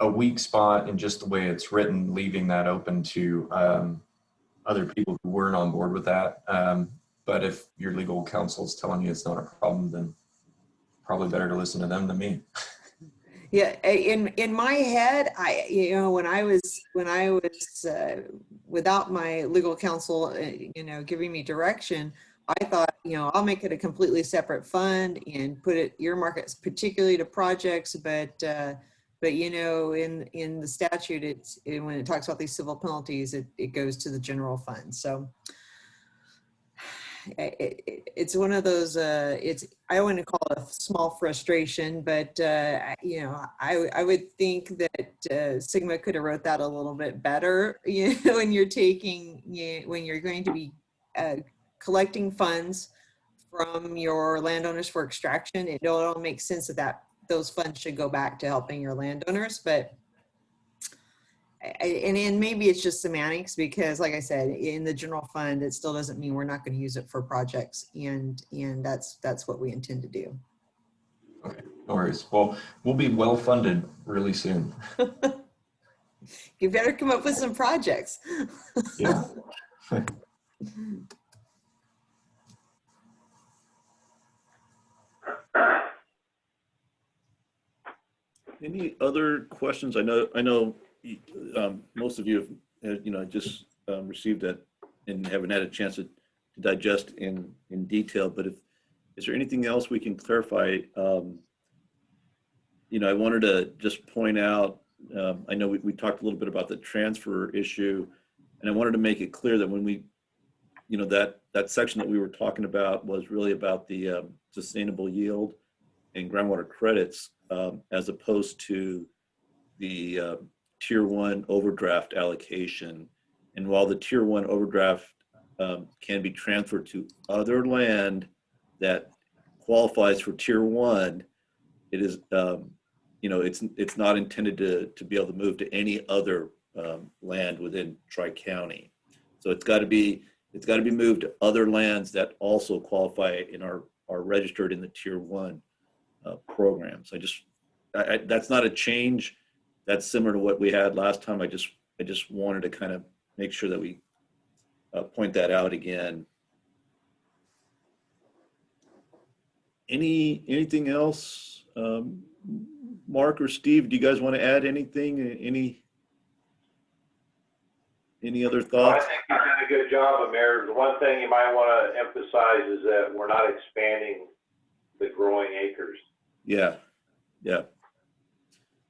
weak spot in just the way it's written, leaving that open to other people who weren't on board with that. But if your legal counsel is telling you it's not a problem, then probably better to listen to them than me. Yeah, in my head, you know, when I was without my legal counsel, you know, giving me direction, I thought, you know, I'll make it a completely separate fund and earmark it particularly to projects. But you know, in the statute, when it talks about these civil penalties, it goes to the general fund. So it's one of those, I wouldn't call it a small frustration, but you know, I would think that SGMA could have wrote that a little bit better, you know, when you're going to be collecting funds from your landowners for extraction. It don't make sense that those funds should go back to helping your landowners, but and maybe it's just semantics, because like I said, in the general fund, it still doesn't mean we're not going to use it for projects, and that's what we intend to do. Okay, no worries. Well, we'll be well funded really soon. You better come up with some projects. Yeah. Any other questions? I know most of you have, just received that and haven't had a chance to digest in detail. But is there anything else we can clarify? I wanted to just point out, I know we talked a little bit about the transfer issue, and I wanted to make it clear that when we, that section that we were talking about was really about the sustainable yield and groundwater credits, as opposed to the Tier 1 overdraft allocation. And while the Tier 1 overdraft can be transferred to other land that qualifies for Tier 1, it is, it's not intended to be able to move to any other land within Tri-County. So it's got to be moved to other lands that also qualify and are registered in the Tier 1 program. So that's not a change. That's similar to what we had last time. I just wanted to kind of make sure that we point that out again. Anything else? Mark or Steve, do you guys want to add anything? Any other thoughts? I think you did a good job, Amir. The one thing you might want to emphasize is that we're not expanding the growing acres. Yeah.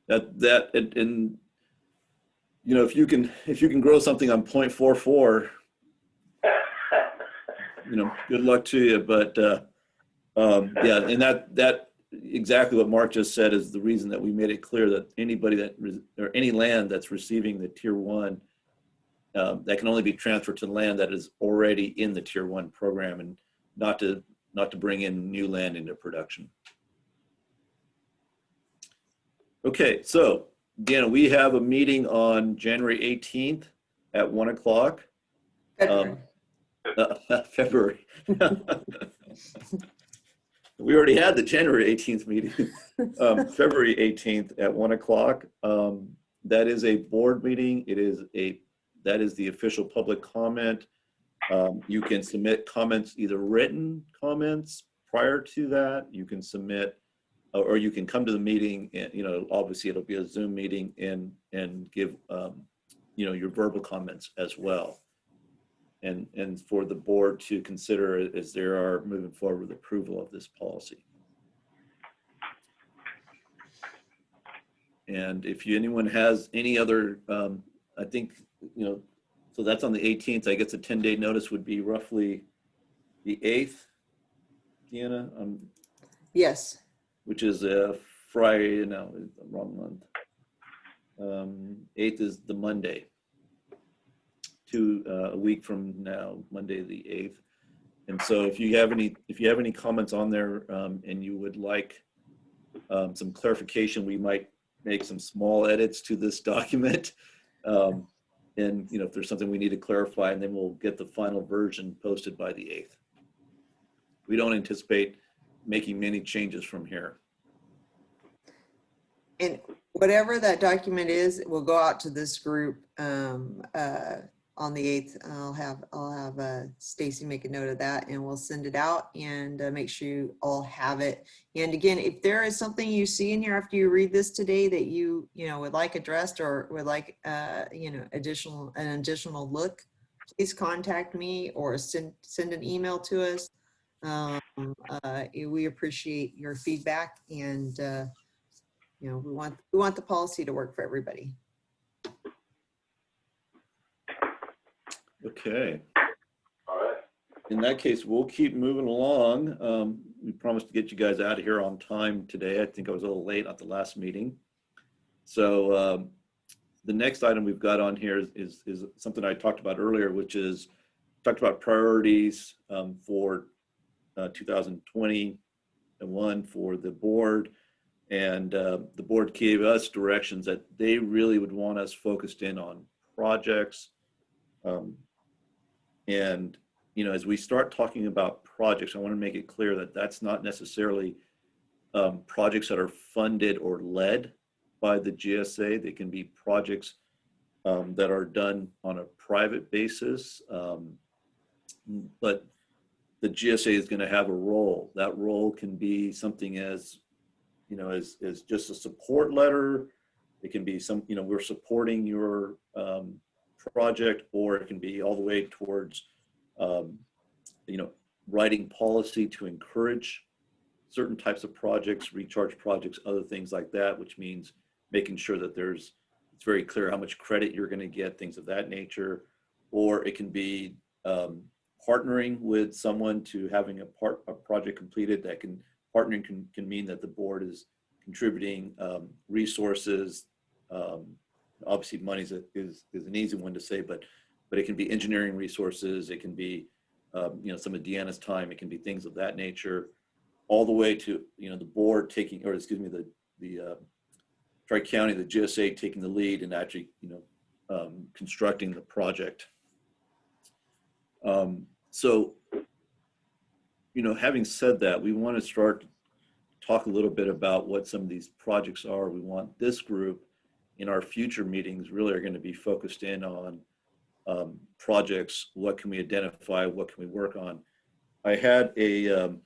That and if you can grow something on 0.44, good luck to you. But yeah, and that exactly what Mark just said is the reason that we made it clear that anybody or any land that's receiving the Tier 1, that can only be transferred to land that is already in the Tier 1 program, and not to bring in new land into production. Okay, so again, we have a meeting on January 18th at 1 o'clock. February. We already had the January 18th meeting. February 18th at 1 o'clock. That is a board meeting. That is the official public comment. You can submit comments, either written comments prior to that. You can submit, or you can come to the meeting, and obviously it'll be a Zoom meeting, and give your verbal comments as well. And for the board to consider as they are moving forward with approval of this policy. And if anyone has any other, I think, so that's on the 18th. I guess a 10-day notice would be roughly the 8th, Deanna? Yes. Which is a Friday, no, wrong month. 8th is the Monday. A week from now, Monday the 8th. And so if you have any comments on there, and you would like some clarification, we might make some small edits to this document. And if there's something we need to clarify, and then we'll get the final version posted by the 8th. We don't anticipate making many changes from here. And whatever that document is, it will go out to this group on the 8th. I'll have Stacy make a note of that, and we'll send it out and make sure you all have it. And again, if there is something you see in here after you read this today that you would like addressed, or would like an additional look, please contact me or send an email to us. We appreciate your feedback, and we want the policy to work for everybody. Okay. All right. In that case, we'll keep moving along. We promised to get you guys out of here on time today. I think I was a little late at the last meeting. So the next item we've got on here is something I talked about earlier, which is talked about priorities for 2021 for the board. And the board gave us directions that they really would want us focused in on projects. And as we start talking about projects, I want to make it clear that that's not necessarily projects that are funded or led by the GSA. They can be projects that are done on a private basis, but the GSA is going to have a role. That role can be something as as just a support letter. It can be some, we're supporting your project, or it can be all the way towards, writing policy to encourage certain types of projects, recharge projects, other things like that, which means making sure that it's very clear how much credit you're going to get, things of that nature. Or it can be partnering with someone to having a project completed. Partnering can mean that the board is contributing resources. Obviously, money is an easy one to say, but it can be engineering resources. It can be some of Deanna's time. It can be things of that nature, all the way to the board taking, or excuse me, the Tri-County, the GSA taking the lead and actually constructing the project. So having said that, we want to start to talk a little bit about what some of these projects are. We want this group in our future meetings really are going to be focused in on projects. What can we identify? What can we work on? I had a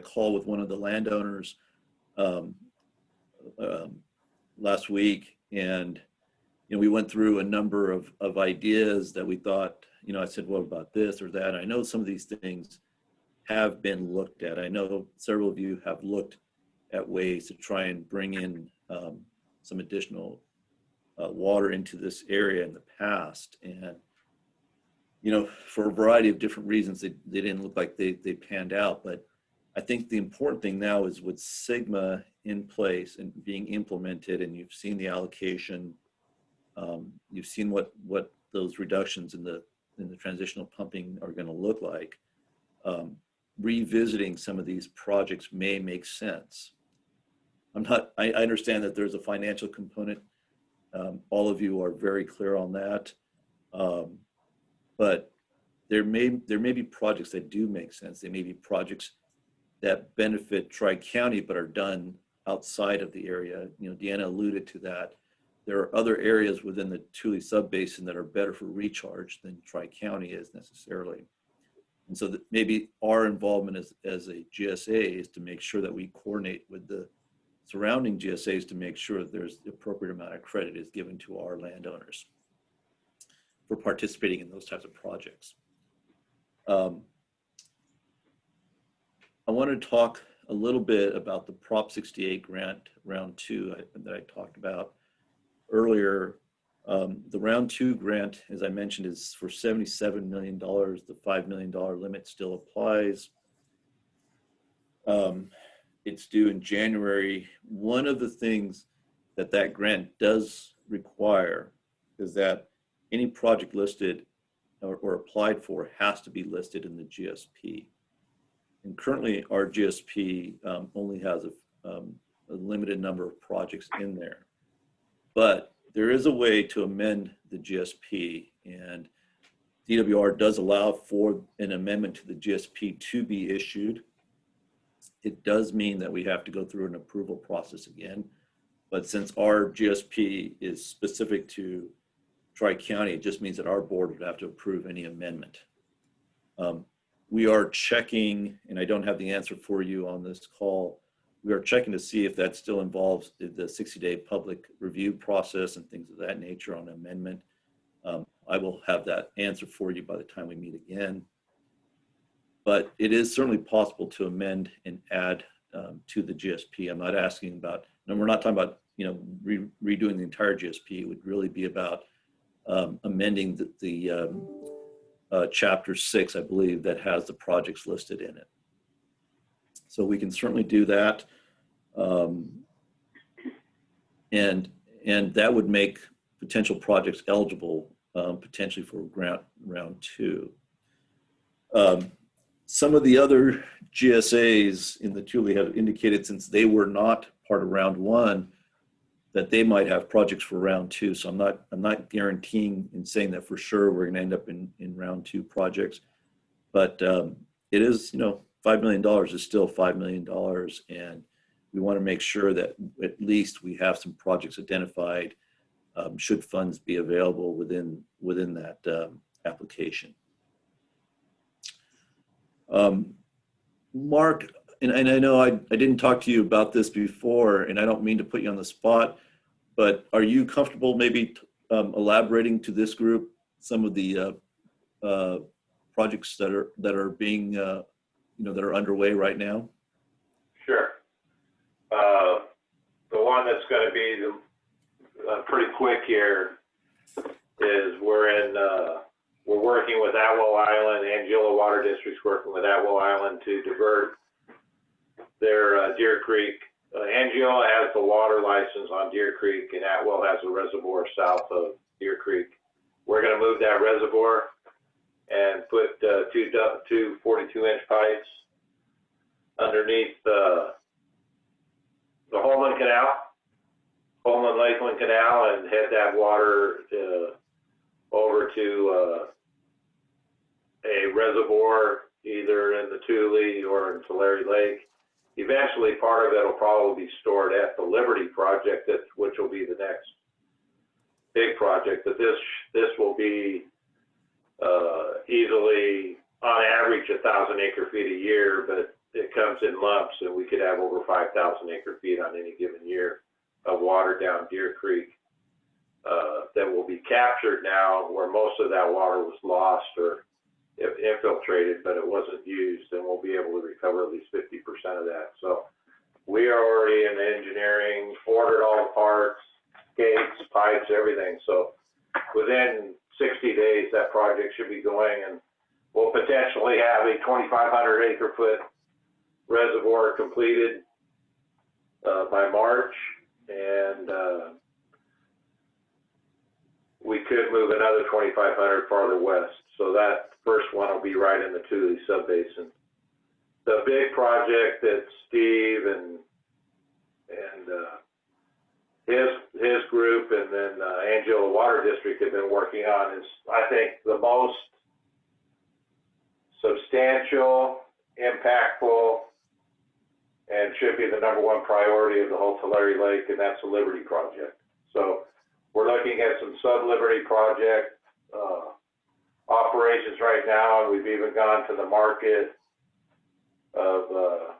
call with one of the landowners last week, and we went through a number of ideas that we thought, I said, what about this or that? I know some of these things have been looked at. I know several of you have looked at ways to try and bring in some additional water into this area in the past. And, for a variety of different reasons, they didn't look like they panned out. But I think the important thing now is with Sigma in place and being implemented, and you've seen the allocation, you've seen what those reductions in the transitional pumping are going to look like. Revisiting some of these projects may make sense. I understand that there's a financial component. All of you are very clear on that. But there may be projects that do make sense. They may be projects that benefit Tri-County but are done outside of the area. Deanna alluded to that. There are other areas within the Tule subbasin that are better for recharge than Tri-County is necessarily. And so that maybe our involvement as a GSA is to make sure that we coordinate with the surrounding GSAs to make sure that there's the appropriate amount of credit is given to our landowners for participating in those types of projects. I want to talk a little bit about the Prop 68 grant round 2 that I talked about earlier. The round 2 grant, as I mentioned, is for $77 million. The $5 million limit still applies. It's due in January. One of the things that grant does require is that any project listed or applied for has to be listed in the GSP. And currently our GSP only has a limited number of projects in there. But there is a way to amend the GSP, and DWR does allow for an amendment to the GSP to be issued. It does mean that we have to go through an approval process again. But since our GSP is specific to Tri-County, it just means that our board would have to approve any amendment. We are checking, and I don't have the answer for you on this call, we are checking to see if that still involves the 60-day public review process and things of that nature on amendment. I will have that answer for you by the time we meet again. But it is certainly possible to amend and add to the GSP. I'm not asking about, and we're not talking about redoing the entire GSP. It would really be about amending the chapter 6, I believe, that has the projects listed in it. So we can certainly do that. And that would make potential projects eligible potentially for grant round 2. Some of the other GSAs in the Tule have indicated, since they were not part of round 1, that they might have projects for round 2. So I'm not guaranteeing and saying that for sure we're going to end up in round 2 projects, but it is, $5 million is still $5 million, and we want to make sure that at least we have some projects identified should funds be available within that application. Mark, and I know I didn't talk to you about this before, and I don't mean to put you on the spot, but are you comfortable maybe elaborating to this group some of the projects that are being that are underway right now? Sure. The one that's going to be pretty quick here is we're working with Atwell Island. Angela Water District's working with Atwell Island to divert their Deer Creek. Angela has the water license on Deer Creek, and Atwell has a reservoir south of Deer Creek. We're going to move that reservoir and put two 42-inch pipes underneath the Holman Lakeland Canal, and head that water over to a reservoir either in the Tule or in Tulare Lake. Eventually, part of it will probably be stored at the Liberty project, which will be the next big project. But this will be easily, on average, 1,000 acre-feet a year, but it comes in lumps, and we could have over 5,000 acre-feet on any given year of water down Deer Creek that will be captured now, where most of that water was lost or infiltrated, but it wasn't used, and we'll be able to recover at least 50% of that. So we are already in the engineering, ordered all the parts, gates, pipes, everything. So within 60 days, that project should be going, and we'll potentially have a 2,500 acre-foot reservoir completed by March, and we could move another 2,500 farther west. So that first one will be right in the Tule subbasin. The big project that Steve and his group and then Angela Water District have been working on is, I think, the most substantial, impactful, and should be the #1 priority of the whole Tulare Lake, and that's the Liberty project. So we're looking at some sub-Liberty project operations right now, and we've even gone to the market of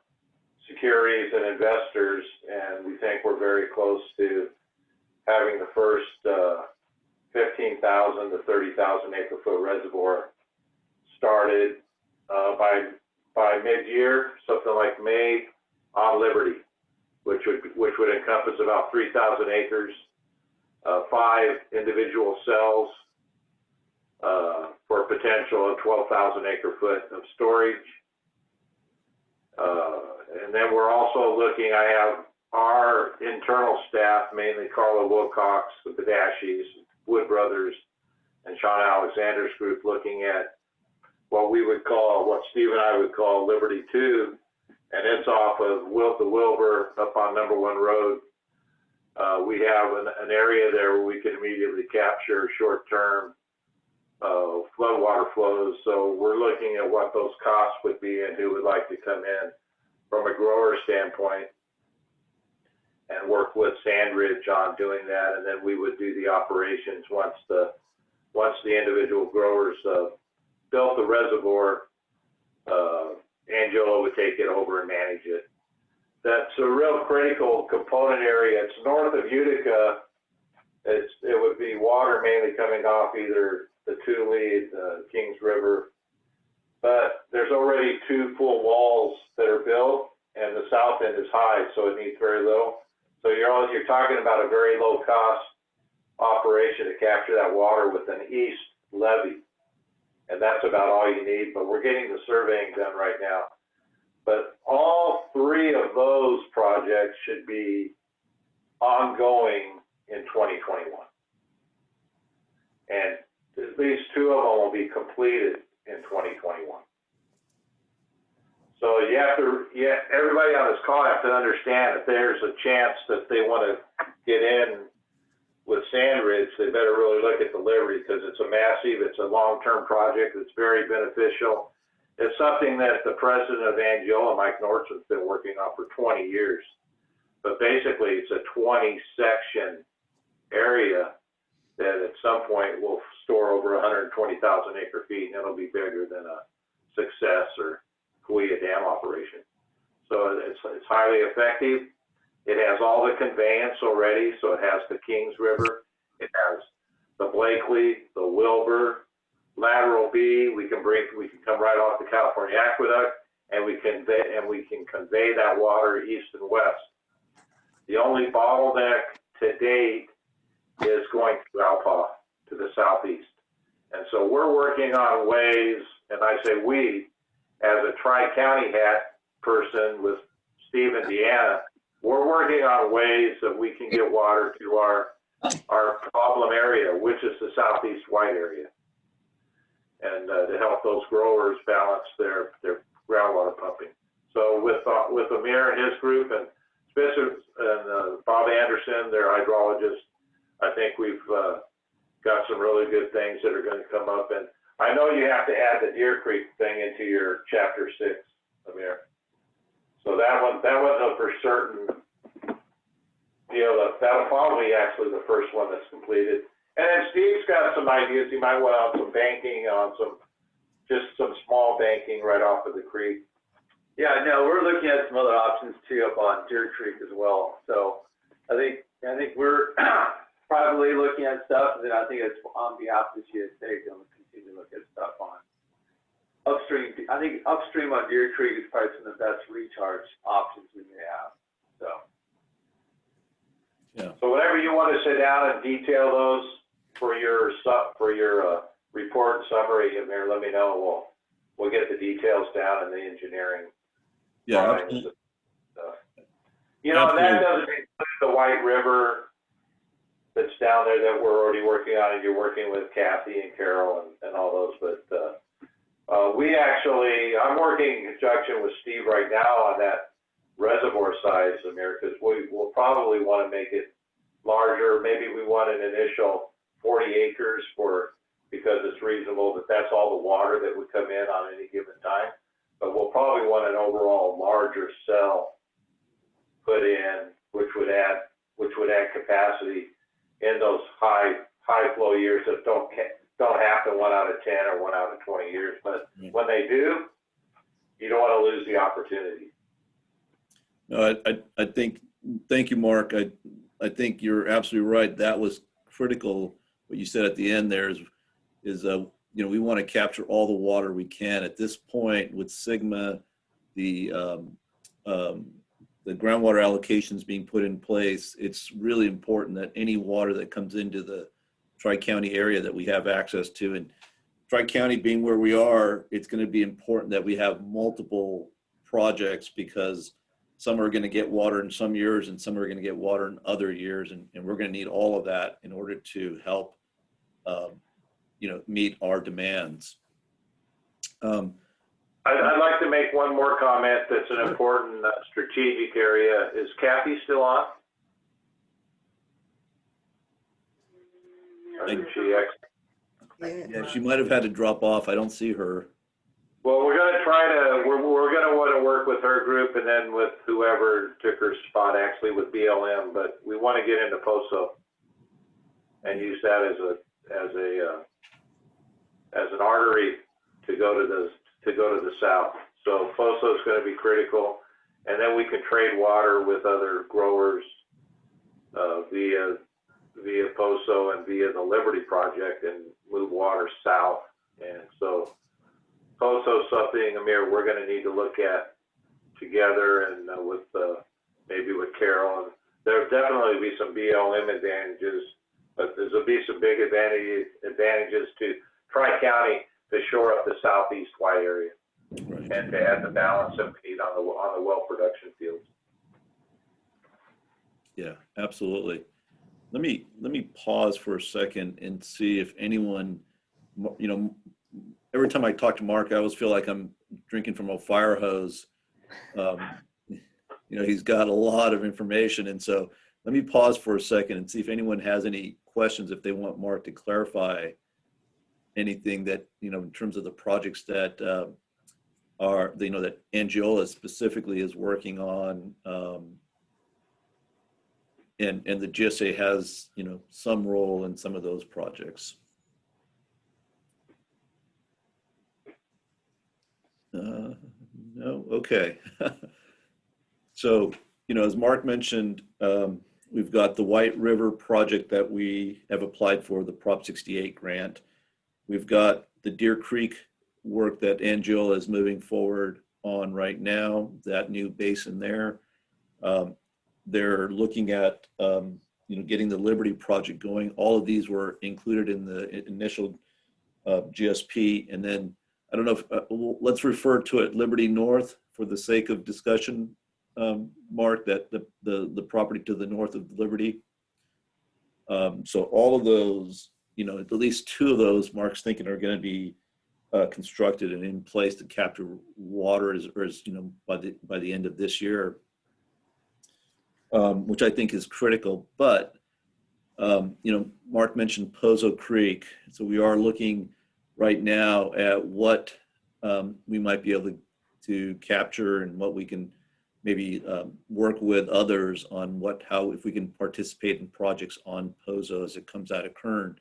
securities and investors, and we think we're very close to having the first 15,000 to 30,000 acre-foot reservoir started by mid-year, something like May, on Liberty, which would encompass about 3,000 acres, 5 individual cells for a potential of 12,000 acre-foot of storage. And then we're also looking, I have our internal staff, mainly Carla Wilcox, the Badashis, Wood Brothers, and Sean Alexander's group, looking at what Steve and I would call Liberty 2, and it's off of the Wilbur up on #1 Road. We have an area there where we can immediately capture short-term floodwater flows. So we're looking at what those costs would be and who would like to come in from a grower standpoint and work with Sandridge on doing that. And then we would do the operations once the individual growers built the reservoir. Angela would take it over and manage it. That's a real critical component area. It's north of Utica. It would be water mainly coming off either the Tule, the Kings River, but there's already 2 full walls that are built, and the south end is high, so it needs very little. So you're talking about a very low cost operation to capture that water with an east levee, and that's about all you need. But we're getting the surveying done right now. But all 3 of those projects should be ongoing in 2021. And at least 2 of them will be completed in 2021. So everybody on this call have to understand if there's a chance that they want to get in with Sandridge, they better really look at the Liberty, because it's a long-term project. It's very beneficial. It's something that the president of Angela, Mike Nordstrom's been working on for 20 years. But basically, it's a 20-section area that at some point will store over 120,000 acre-feet, and it'll be bigger than a Success or Kauai Dam operation. So it's highly effective. It has all the conveyance already. So it has the Kings River. It has the Blakely, the Wilbur, lateral B. We can come right off the California Aqueduct, and we can convey that water east and west. The only bottleneck to date is going to Alpha to the southeast. And so we're working on ways, and I say we, as a Tri-County hat person with Steve and Deanna, we're working on ways that we can get water to our problem area, which is the southeast white area, and to help those growers balance their groundwater pumping. So with Amir and his group and Spencer and Bob Anderson, their hydrologist, I think we've got some really good things that are going to come up. And I know you have to add the Deer Creek thing into your chapter 6, Amir. So that one for certain. That'll probably actually the first one that's completed. And then Steve's got some ideas. He might want on some banking, on just some small banking right off of the creek. Yeah, no, we're looking at some other options too up on Deer Creek as well. So I think we're probably looking at stuff, and then I think it's on behalf of the GSA going to continue to look at stuff on upstream. I think upstream on Deer Creek is probably some of the best recharge options we may have. So. Yeah. So whenever you want to sit down and detail those for your report and summary, Amir, let me know. We'll get the details down in the engineering. Yeah. And that doesn't include the White River that's down there that we're already working on, and you're working with Kathy and Carol and all those. But I'm working in conjunction with Steve right now on that reservoir size, Amir, because we'll probably want to make it larger. Maybe we want an initial 40 acres because it's reasonable that's all the water that would come in on any given time. But we'll probably want an overall larger cell put in, which would add capacity in those high flow years that don't happen 1 out of 10 or 1 out of 20 years. But when they do, you don't want to lose the opportunity. No, I think, thank you, Mark. I think you're absolutely right. That was critical. What you said at the end there is we want to capture all the water we can. At this point with Sigma, the groundwater allocations being put in place, it's really important that any water that comes into the Tri-County area that we have access to. And Tri-County being where we are, it's going to be important that we have multiple projects, because some are going to get water in some years and some are going to get water in other years. And we're going to need all of that in order to help, meet our demands. I'd like to make one more comment that's an important strategic area. Is Kathy still on? Yeah, she might have had to drop off. I don't see her. Well, we're going to want to work with her group and then with whoever took her spot, actually with BLM, but we want to get into POSO and use that as an artery to go to the south. So POSO is going to be critical, and then we can trade water with other growers via POSO and via the Liberty Project and move water south. And so POSO is something, Amir, we're going to need to look at together, and maybe with Carol. And there'll definitely be some BLM advantages, but there'll be some big advantages to Tri-County to shore up the southeast white area, right, and to add the balance that we need on the well production fields. Yeah, absolutely. Let me pause for a second and see if anyone, every time I talk to Mark, I always feel like I'm drinking from a fire hose. He's got a lot of information. And so let me pause for a second and see if anyone has any questions, if they want Mark to clarify anything that, in terms of the projects that that Angiola specifically is working on. And the GSA has, some role in some of those projects. No, okay. So, as Mark mentioned, we've got the White River project that we have applied for, the Prop 68 grant. We've got the Deer Creek work that Angela is moving forward on right now, that new basin there. They're looking at, getting the Liberty project going. All of these were included in the initial GSP. And then, I don't know if, let's refer to it Liberty North for the sake of discussion, Mark, that the property to the north of Liberty. So all of those, at least two of those, Mark's thinking are going to be constructed and in place to capture water by the end of this year, which I think is critical. But Mark mentioned Pozo Creek, so we are looking right now at what we might be able to capture and what we can maybe work with others on if we can participate in projects on Pozo as it comes out of Kern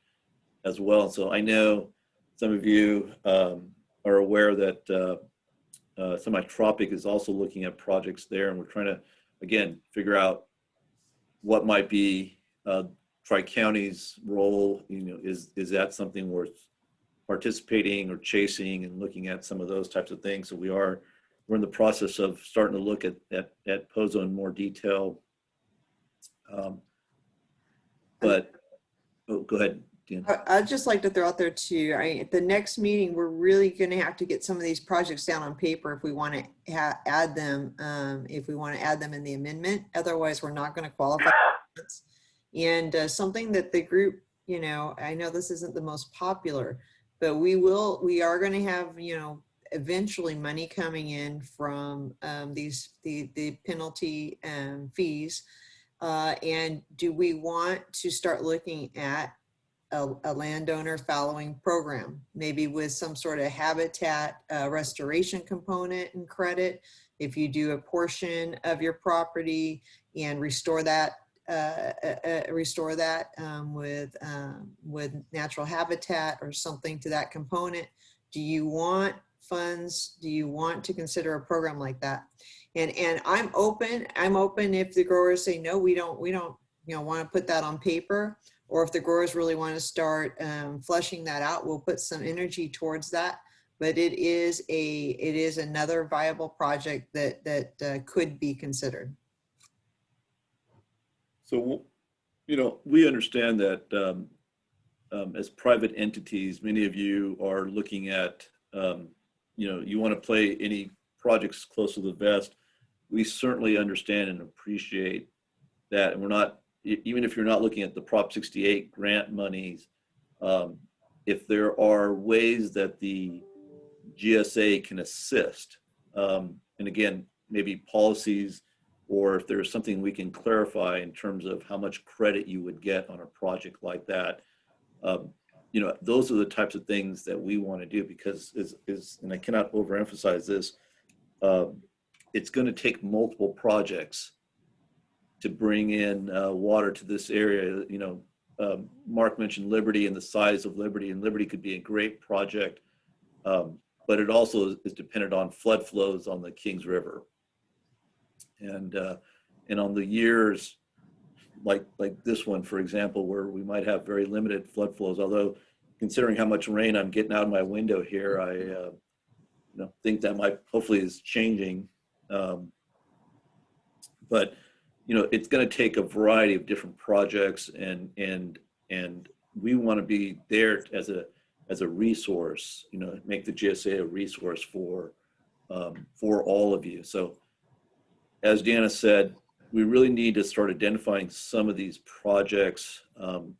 as well. So I know some of you are aware that Semi-Tropic is also looking at projects there, and we're trying to, again, figure out what might be Tri-County's role. Is that something worth participating or chasing and looking at some of those types of things? So we're in the process of starting to look at Pozo in more detail. But go ahead, Dan. I'd just like to throw out there too, at the next meeting, we're really going to have to get some of these projects down on paper if we want to add them, in the amendment. Otherwise, we're not going to qualify. And something that the group, I know this isn't the most popular, but we are going to have, eventually money coming in from the penalty fees. And do we want to start looking at a landowner fallowing program, maybe with some sort of habitat restoration component and credit? If you do a portion of your property and restore that with natural habitat or something to that component, do you want funds? Do you want to consider a program like that? And I'm open if the growers say no, we don't want to put that on paper, or if the growers really want to start fleshing that out, we'll put some energy towards that. But it is another viable project that could be considered. So, we understand that as private entities, many of you are looking at, you want to play any projects close to the vest. We certainly understand and appreciate that. And we're not, even if you're not looking at the Prop 68 grant monies, if there are ways that the GSA can assist, and again, maybe policies, or if there's something we can clarify in terms of how much credit you would get on a project like that, those are the types of things that we want to do, because and I cannot overemphasize this, it's going to take multiple projects to bring in water to this area. Mark mentioned Liberty and the size of Liberty, and Liberty could be a great project, but it also is dependent on flood flows on the Kings River. And on the years like this one, for example, where we might have very limited flood flows, although considering how much rain I'm getting out of my window here, I think that hopefully is changing. But it's going to take a variety of different projects, and we want to be there as a resource, make the GSA a resource for all of you. So as Deanna said, we really need to start identifying some of these projects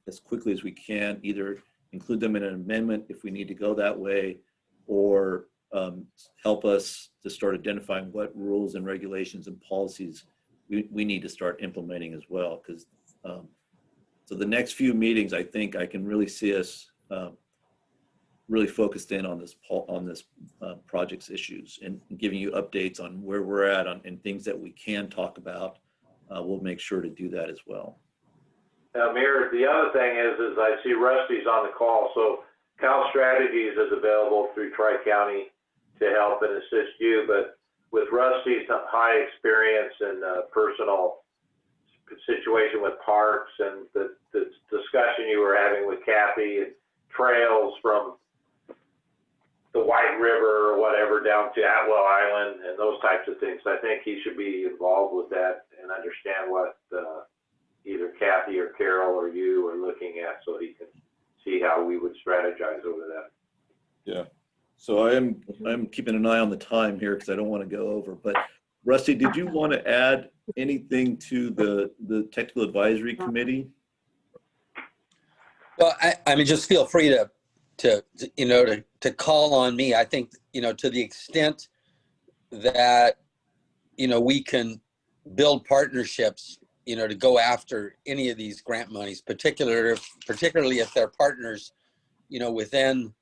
as quickly as we can, either include them in an amendment if we need to go that way, or help us to start identifying what rules and regulations and policies we need to start implementing as well. Because so the next few meetings, I think I can really see us really focused in on this project's issues, and giving you updates on where we're at and things that we can talk about. We'll make sure to do that as well. Now, Mayor, the other thing is I see Rusty's on the call, so Cal Strategies is available through Tri-County to help and assist you, but with Rusty's high experience and personal situation with parks and the discussion you were having with Kathy and trails from the White River or whatever down to Atwell Island and those types of things. I think he should be involved with that and understand what either Kathy or Carol or you are looking at, so he can see how we would strategize over that. Yeah. So I'm keeping an eye on the time here because I don't want to go over. But Rusty, did you want to add anything to the technical advisory committee? Well, I mean, just feel free to call on me. I think, to the extent that, we can build partnerships, to go after any of these grant monies, particularly if they're partners, within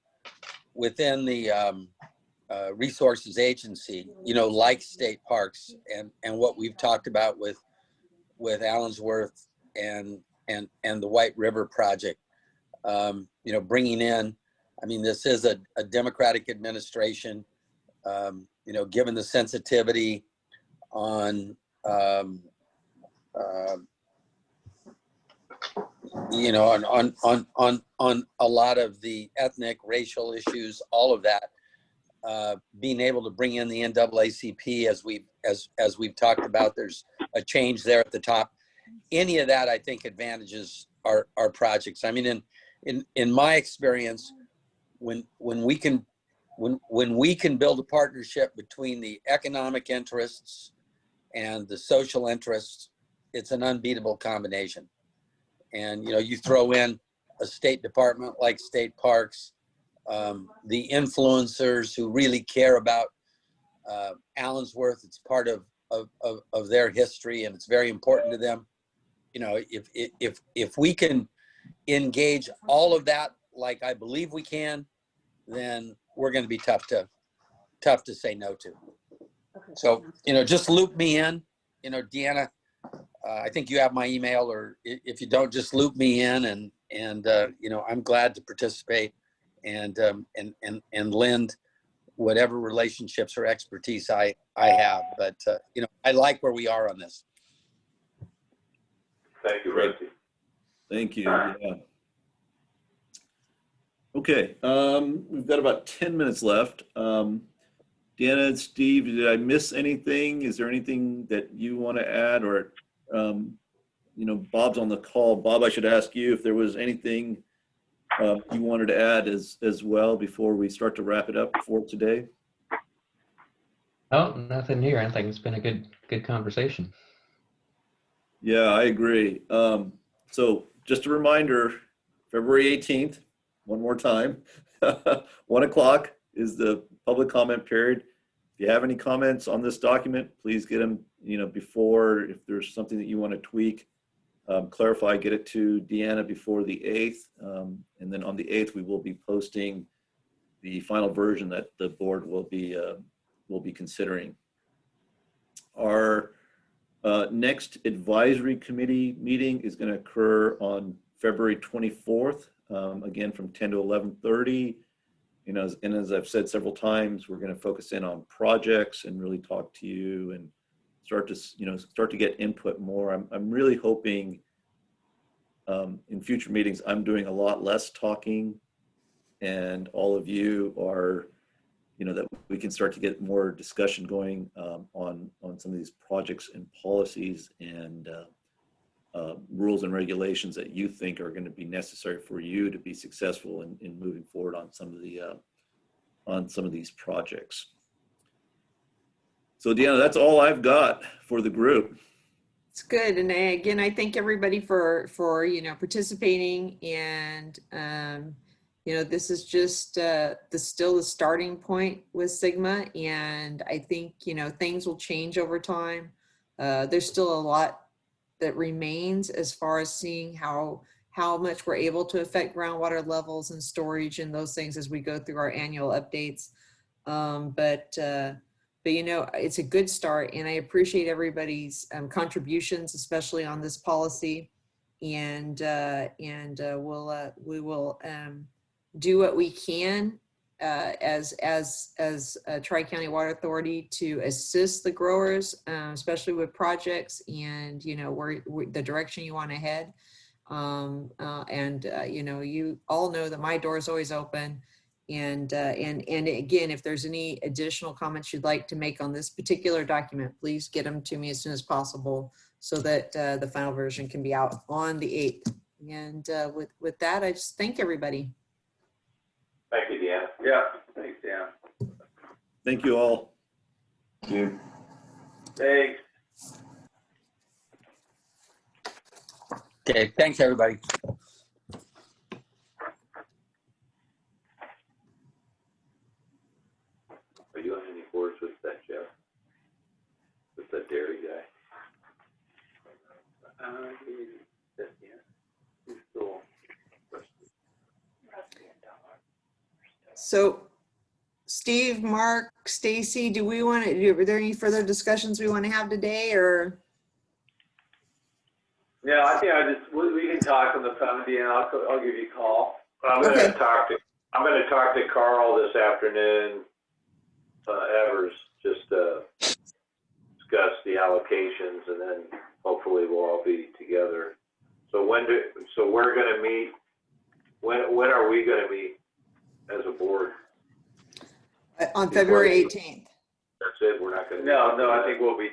the resources agency, like state parks and what we've talked about with Allensworth and the White River project. Bringing in, I mean, this is a Democratic administration, given the sensitivity on, on a lot of the ethnic, racial issues, all of that, being able to bring in the NAACP as we've talked about, there's a change there at the top. Any of that, I think, advantages our projects. I mean, in my experience, when we can build a partnership between the economic interests and the social interests, it's an unbeatable combination. And you throw in a state department like state parks, the influencers who really care about Allensworth. It's part of their history and it's very important to them. If we can engage all of that, like I believe we can, then we're going to be tough to say no to. So, just loop me in, Deanna, I think you have my email, or if you don't, just loop me in and I'm glad to participate and lend whatever relationships or expertise I have. But, I like where we are on this. Thank you, Rusty. Thank you. Yeah. Okay, we've got about 10 minutes left. Deanna and Steve, did I miss anything? Is there anything that you want to add? Or, Bob's on the call. Bob, I should ask you if there was anything you wanted to add as well before we start to wrap it up for today. Oh, nothing here. I think it's been a good conversation. Yeah, I agree. So just a reminder, February 18th, one more time, 1 o'clock is the public comment period. If you have any comments on this document, please get them, before. If there's something that you want to tweak, clarify, get it to Deanna before the 8th. And then on the 8th, we will be posting the final version that the board will be considering. Our next advisory committee meeting is going to occur on February 24th, again from 10 to 11:30. And as I've said several times, we're going to focus in on projects and really talk to you and start to get input more. I'm really hoping in future meetings I'm doing a lot less talking, and all of you are, that we can start to get more discussion going on some of these projects and policies and rules and regulations that you think are going to be necessary for you to be successful in moving forward on some of these projects. So Deanna, that's all I've got for the group. It's good. And again, I thank everybody for participating, and this is just still the starting point with Sigma, and I think things will change over time. There's still a lot that remains as far as seeing how much we're able to affect groundwater levels and storage and those things as we go through our annual updates. But it's a good start, and I appreciate everybody's contributions, especially on this policy. And we will do what we can as a Tri-County Water Authority to assist the growers, especially with projects and, you know, where the direction you want to head. You know, you all know that my door is always open. And again, if there's any additional comments you'd like to make on this particular document, please get them to me as soon as possible so that the final version can be out on the 8th. And with that, I just thank everybody. Thank you, Deanna. Yeah, thanks, Dan. Thank you all. Thank you. Thanks. Okay, thanks, everybody. Are you on any boards with that, Jeff? With that dairy guy? He's still. So Steve, Mark, Stacy, do we want to, are there any further discussions we want to have today or? Yeah, I think we can talk on the phone, Dan. I'll give you a call. I'm going Okay. to talk to Carl this afternoon, Evers, just to discuss the allocations, and then hopefully we'll all be together. So we're going to meet. When are we going to meet as a board? On February 18th. That's it. We're not going to. No, I think we'll be